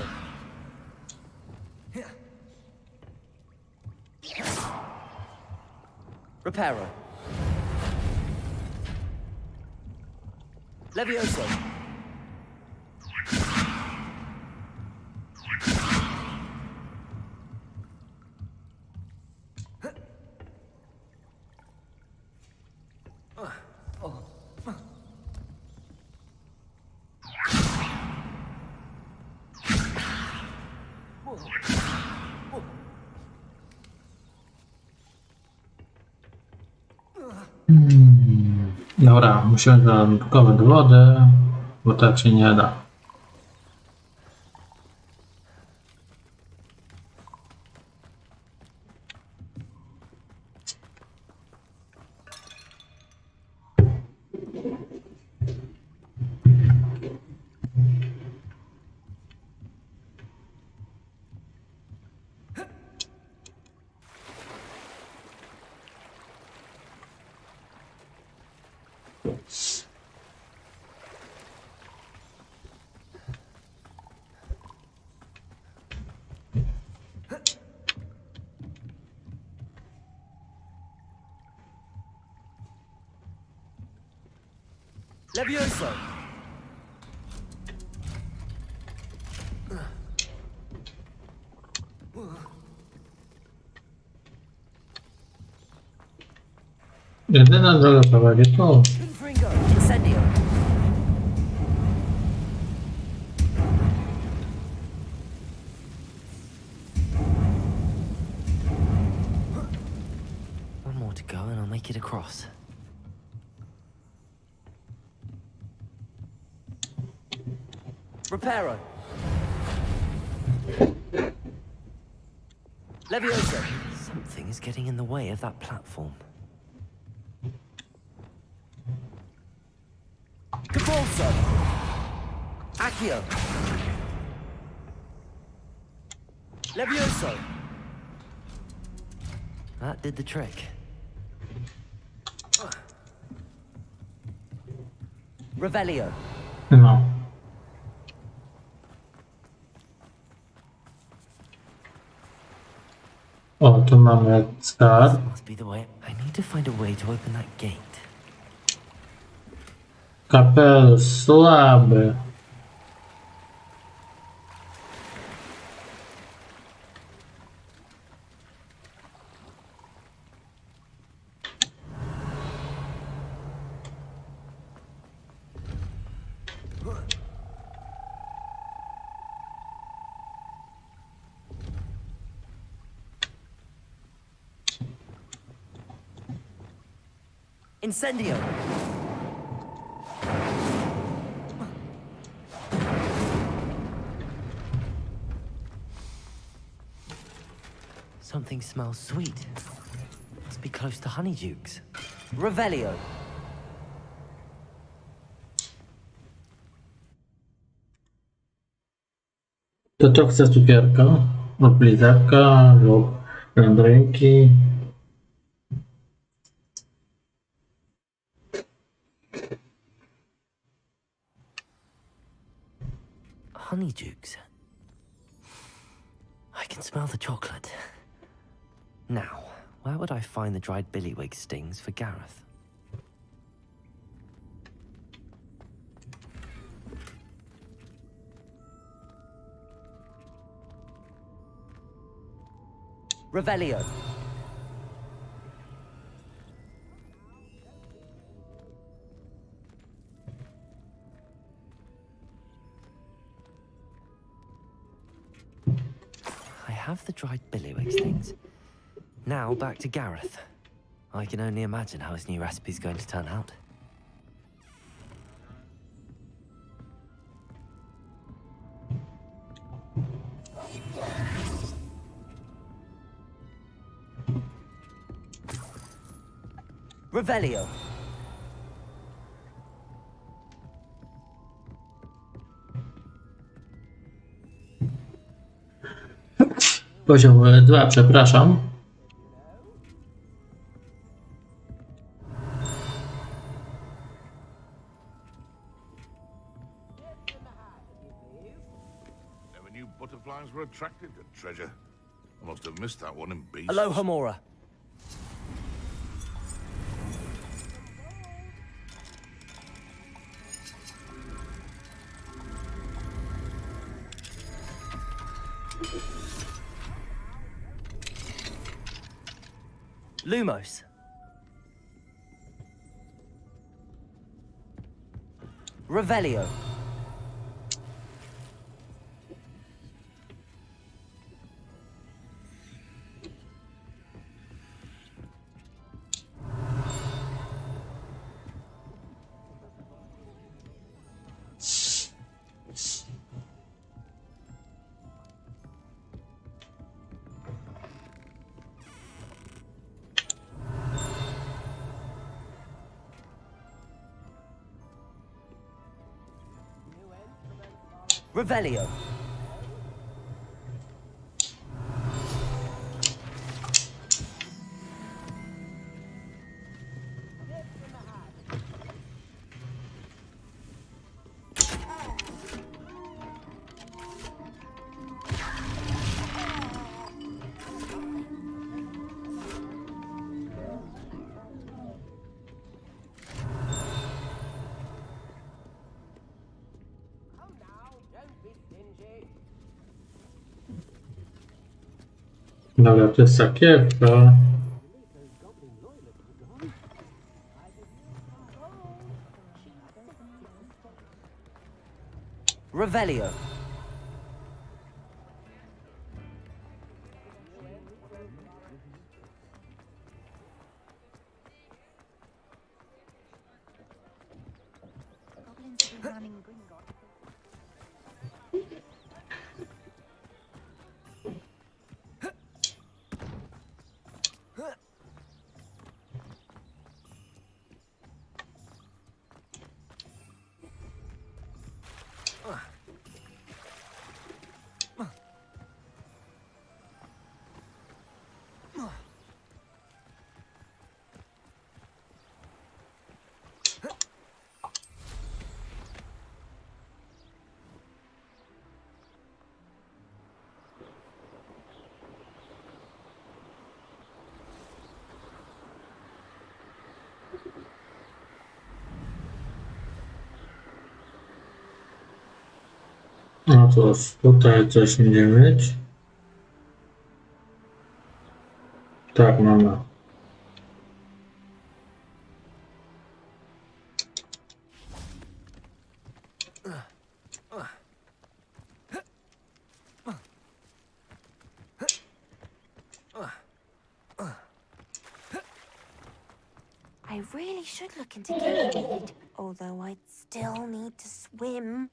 Reparo. Levioso. Dobra, musimy zanurkować do wody, bo tak się nie da. Levioso. Jedyna droga prowadzi tu. Fringo. Incendio. One more to go and I'll make it across. Reparo. Levioso. Something is getting in the way of that platform. Cabalso. Accio. Levioso. That did the trick. Revelio. No. O, tu mamy skarb. Must be the way. I need to find a way to open that gate. Kapel słaby. Incendio. Something smells sweet. Must be close to Honeydukes. Revelio. To chce cukierka, lub lizaka, lub landrynki. Honeydukes. I can smell the chocolate. Now, where would I find the dried billywig stings for Gareth? Revelio. I have the dried billywig stings. Now back to Gareth. I can only imagine how his new recipe is going to turn out. Revelio. Poziom 2, przepraszam. Never knew butterflies were attracted to treasure. I must have missed that one in beasts. Aloha Mora. Lumos. Revelio. Revelio. Dobra, to jest sakiewka. Revelio. No cóż, tutaj coś nie mieć. Tak, mamy. I really should look into gillyweed, although I'd still need to swim.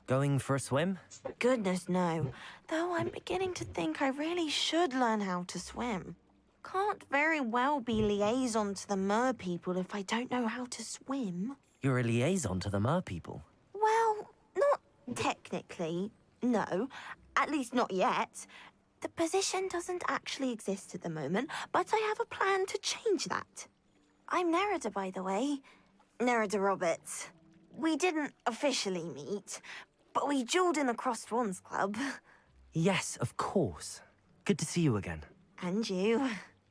Going for a swim? Goodness, no. Though I'm beginning to think I really should learn how to swim. Can't very well be liaison to the mer people if I don't know how to swim. You're a liaison to the mer people. Well, not technically, no. At least not yet. The position doesn't actually exist at the moment, but I have a plan to change that. I'm Nerida, by the way. Nerida Roberts. We didn't officially meet, but we duelled in the Crossed Wands Club. Yes, of course. Good to see you again. And you.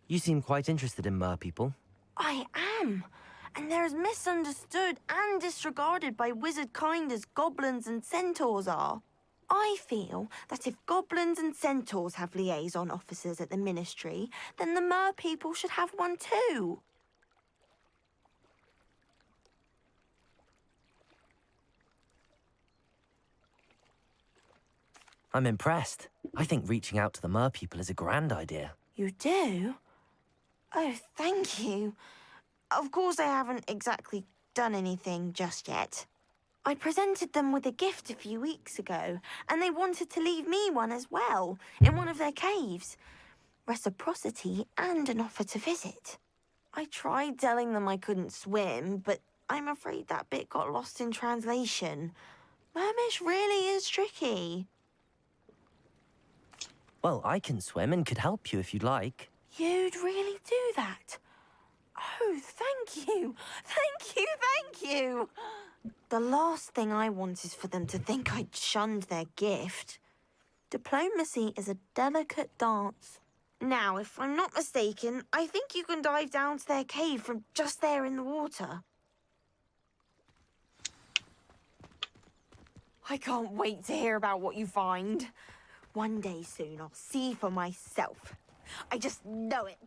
You seem quite interested in mer people. I am. And they're as misunderstood and disregarded by wizard kind as goblins and centaurs are. I feel that if goblins and centaurs have liaison officers at the Ministry, then the mer people should have one too. I'm impressed. I think reaching out to the mer people is a grand idea. You do? Oh, thank you. Of course I haven't exactly done anything just yet. I presented them with a gift a few weeks ago, and they wanted to leave me one as well, in one of their caves. Reciprocity and an offer to visit. I tried telling them I couldn't swim, but I'm afraid that bit got lost in translation. Mermish really is tricky. Well, I can swim and could help you if you'd like. You'd really do that? Oh, thank you. Thank you, thank you. The last thing I want is for them to think I'd shunned their gift. Diplomacy is a delicate dance. Now, if I'm not mistaken, I think you can dive down to their cave from just there in the water. I can't wait to hear about what you find. One day soon, I'll see for myself. I just know it.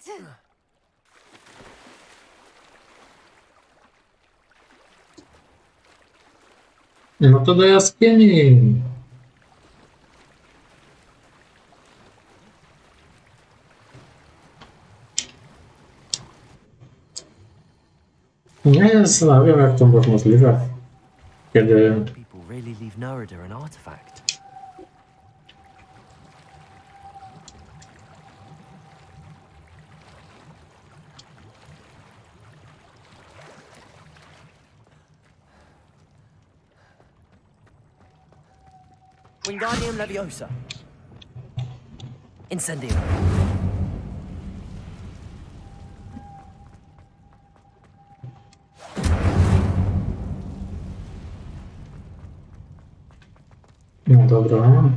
No to do jaskini. Nie zastanawiam, jak to było możliwe, kiedy People really leave Nerida an artifact. Wingardium Leviosa. Incendio. No dobra.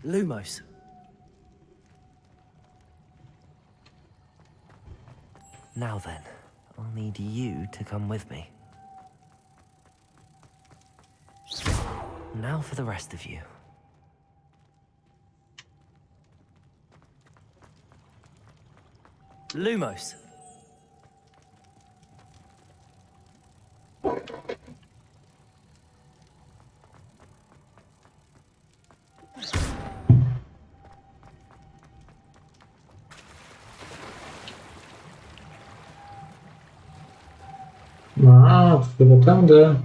Lumos. Now then, I'll need you to come with me. Now for the rest of you. Lumos. No, to chyba tędy.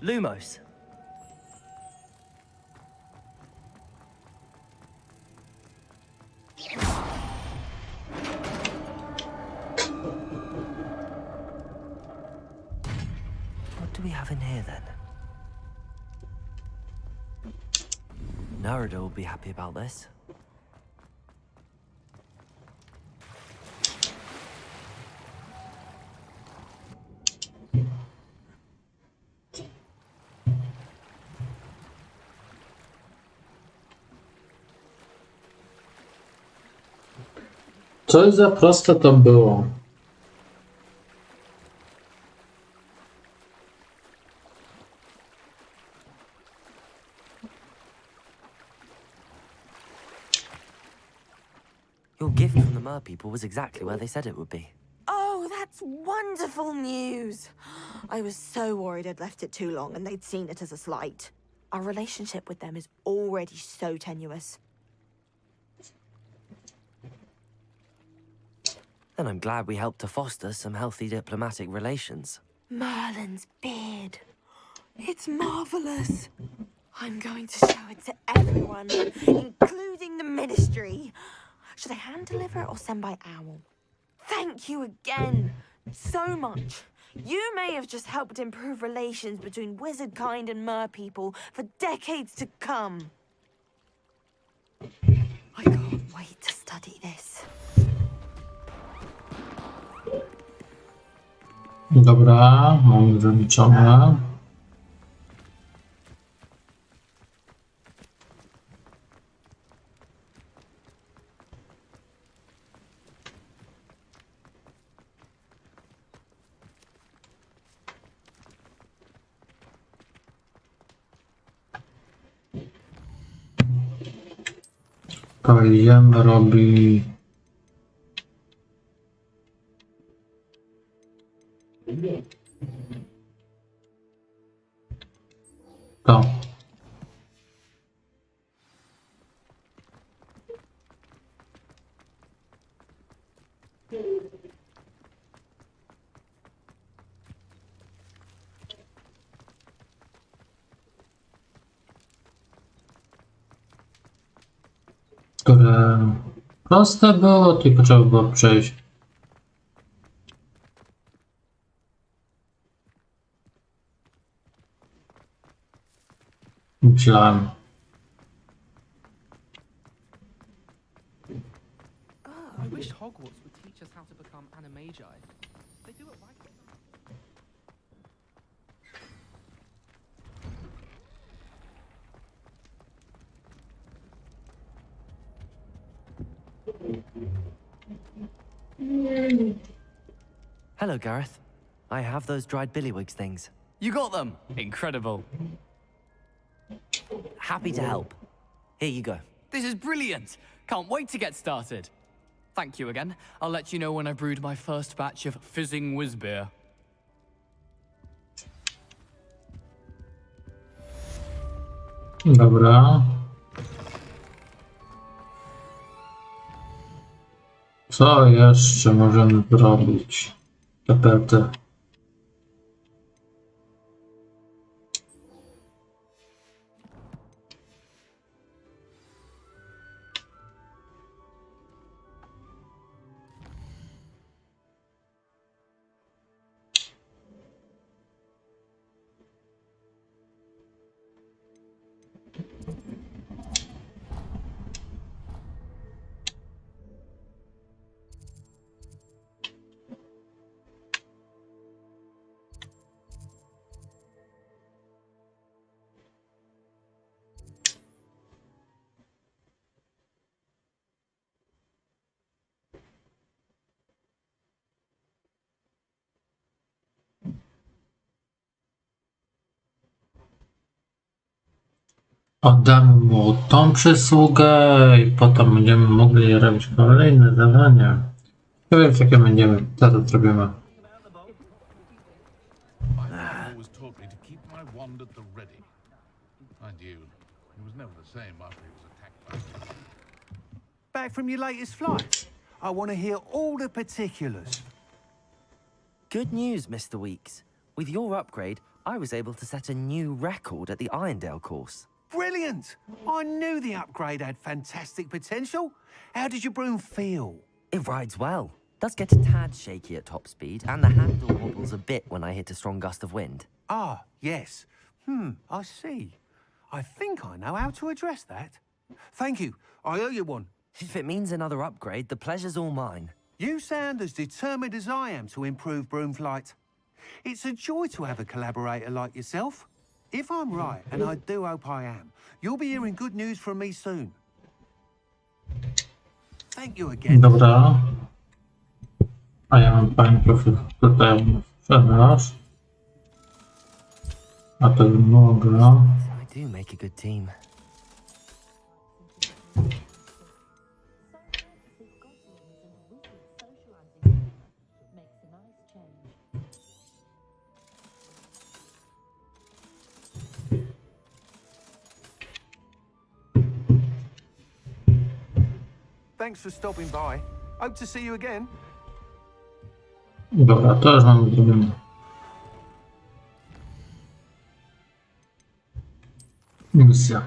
Lumos. What do we have in here then? Nerida will be happy about this. Coś za proste to było. Your gift from the Mer people was exactly where they said it would be. Oh, that's wonderful news. I was so worried I'd left it too long and they'd seen it as a slight. Our relationship with them is already so tenuous. And I'm glad we helped to foster some healthy diplomatic relations. Merlin's beard. It's marvelous. I'm going to show it to everyone, including the Ministry. Should I hand deliver it or send by owl? Thank you again so much. You may have just helped improve relations between wizard kind and mer people for decades to come. I can't wait to study this. Dobra, mam wyliczone. Idziemy robi to. Które proste było, tylko trzeba było przejść. Myślałem. I wish Hogwarts would teach us how to become animagi. They do it right. Hello, Gareth. I have those dried billywigs things. You got them? Incredible. Happy to help. Here you go. This is brilliant. Can't wait to get started. Thank you again. I'll let you know when I've brewed my first batch of fizzing whiz beer. Dobra. Co jeszcze możemy zrobić? Tapety. Oddamy mu tą przysługę i potem będziemy mogli robić kolejne zadania. Nie wiem, jakie będziemy, co to zrobimy. Always taught me to keep my wand at the ready. Mind you, he was never the same after he was attacked by. Back from your latest flight? I want to hear all the particulars. Good news, Mr. Weeks. With your upgrade, I was able to set a new record at the Irondale course. Brilliant! I knew the upgrade had fantastic potential. How did your broom feel? It rides well. Does get a tad shaky at top speed, and the handle wobbles a bit when I hit a strong gust of wind. Ah, yes. I see. I think I know how to address that. Thank you. I owe you one. If it means another upgrade, the pleasure's all mine. You sound as determined as I am to improve broom flight. It's a joy to have a collaborator like yourself. If I'm right, and I do hope I am, you'll be hearing good news from me soon. Thank you again. Dobra. A ja mam pani profil tutaj sprzedaż. A to mogę. I do make a good team. Thanks for stopping by. Hope to see you again. Dobra, to już mamy zrobione. Misja.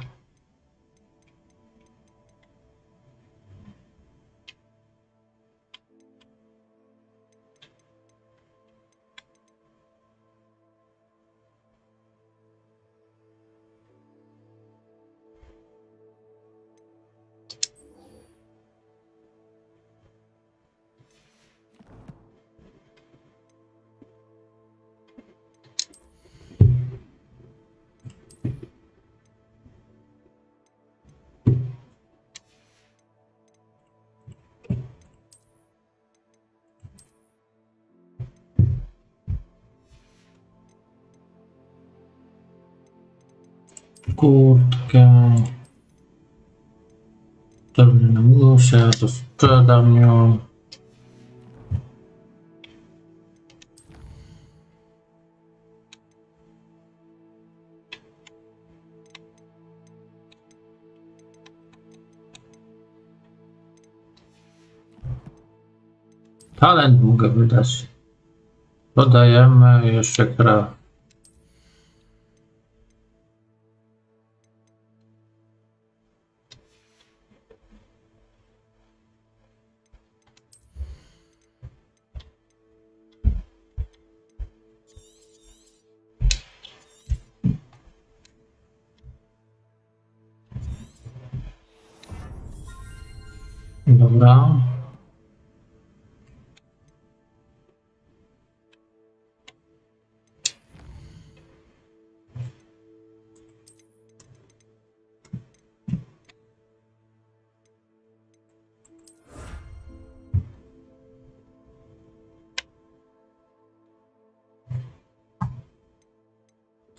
Kurtkę. To nie muszę, to sprzedam ją. Talent mogę wydać. Dodajemy jeszcze grę. Dobra.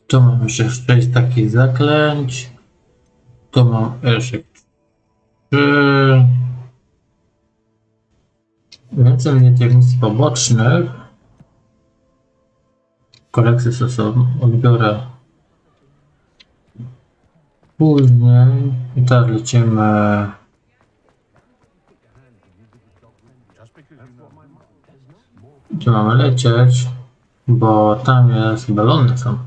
Tu mam jeszcze 6 takich zaklęć. Tu mam jeszcze 3. Więcej mnie tych misji pobocznych. Kolekcje sobie odbiorę później. I teraz lecimy. Gdzie mamy lecieć? Bo tam jest balony są.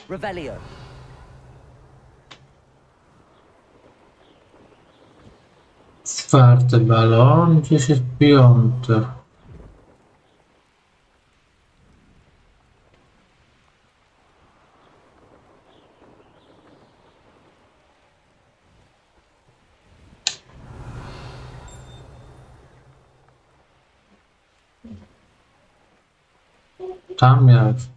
Revelio. Czwarty balon, gdzieś jest piąty. Tam jest.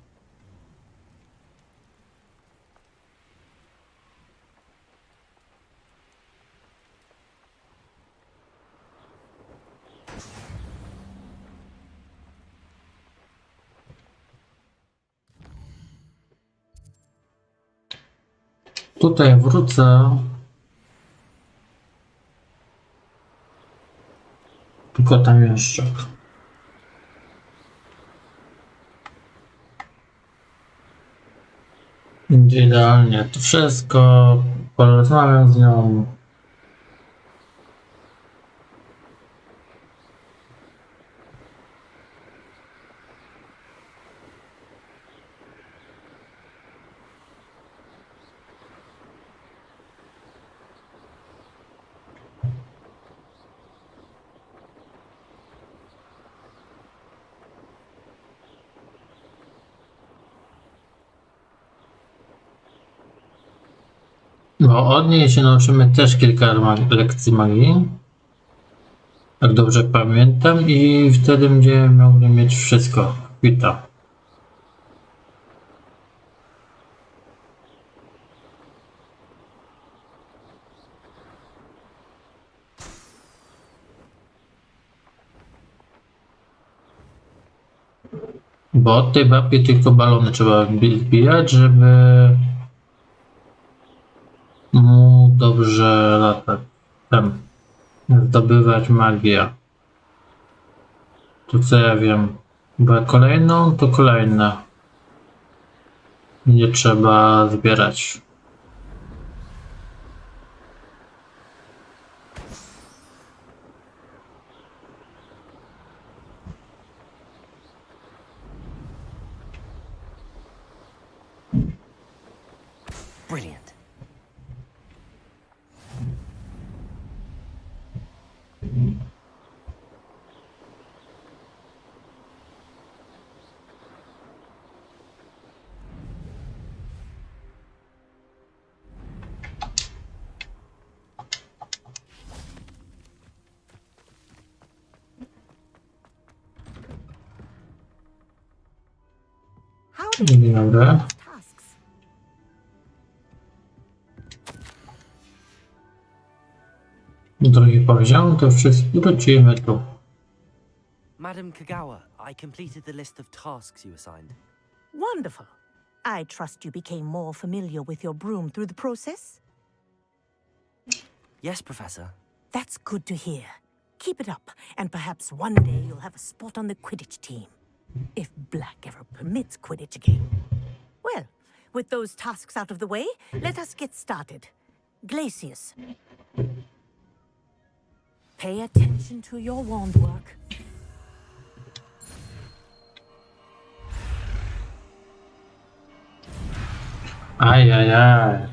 Tutaj wrócę. Tylko tam jeszcze. Idealnie. To wszystko. Porozmawiam z nią. Bo od niej się nauczymy też kilka lekcji magii. Jak dobrze pamiętam, i wtedy będziemy mogli mieć wszystko. Witam. Bo od tej babki tylko balony trzeba zbijać, żeby mu dobrze latać. Tam zdobywać magię. To co ja wiem. Bo kolejną to kolejna. Nie trzeba zbierać. Brilliant. Dzień dobry. Drugi poziom, to wszyscy wrócimy tu. Madam Kagawa, I completed the list of tasks you assigned. Wonderful. I trust you became more familiar with your broom through the process? Yes, Professor. That's good to hear. Keep it up, and perhaps one day you'll have a spot on the Quidditch team. If Black ever permits Quidditch again. Well, with those tasks out of the way, let us get started. Glacius. Pay attention to your wand work. Ajajaj.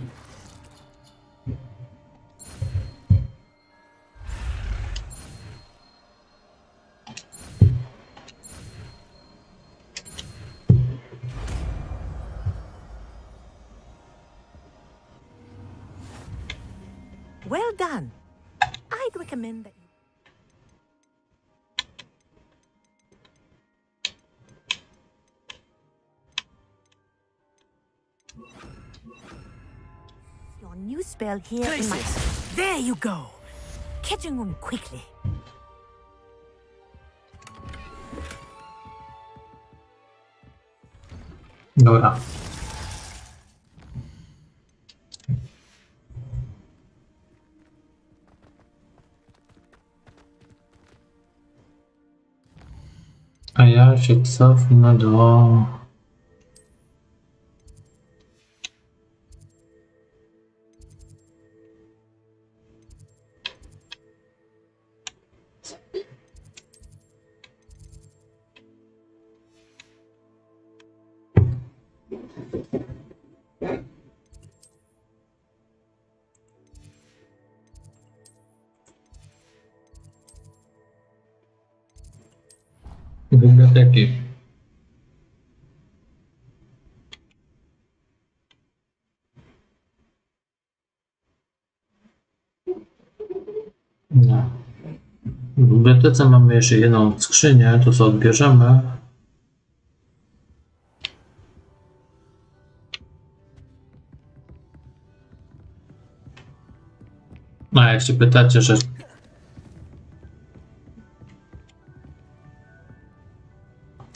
Well done. I'd recommend that you... Your new spell here in my... There you go. Catching on quickly. Dobra. A ja się cofnę do... biblioteki. No. W bibliotece mamy jeszcze jedną skrzynię, to co odbierzemy. A jak się pytacie, że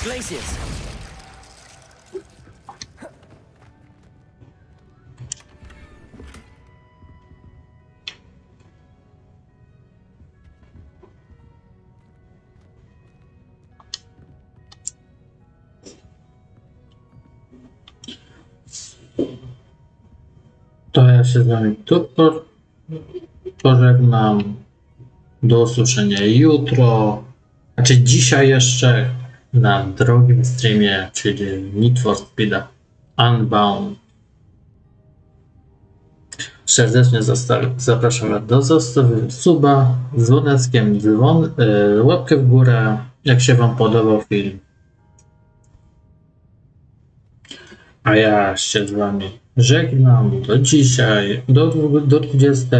Glaciers. to ja się z wami tu pożegnam. Do usłyszenia jutro, znaczy dzisiaj jeszcze na drugim streamie, czyli Need for Speed Unbound. Serdecznie zapraszam do zostawienia suba, dzwoneczkiem, łapkę w górę, jak się wam podobał film. A ja się z wami żegnam do dzisiaj, do 20.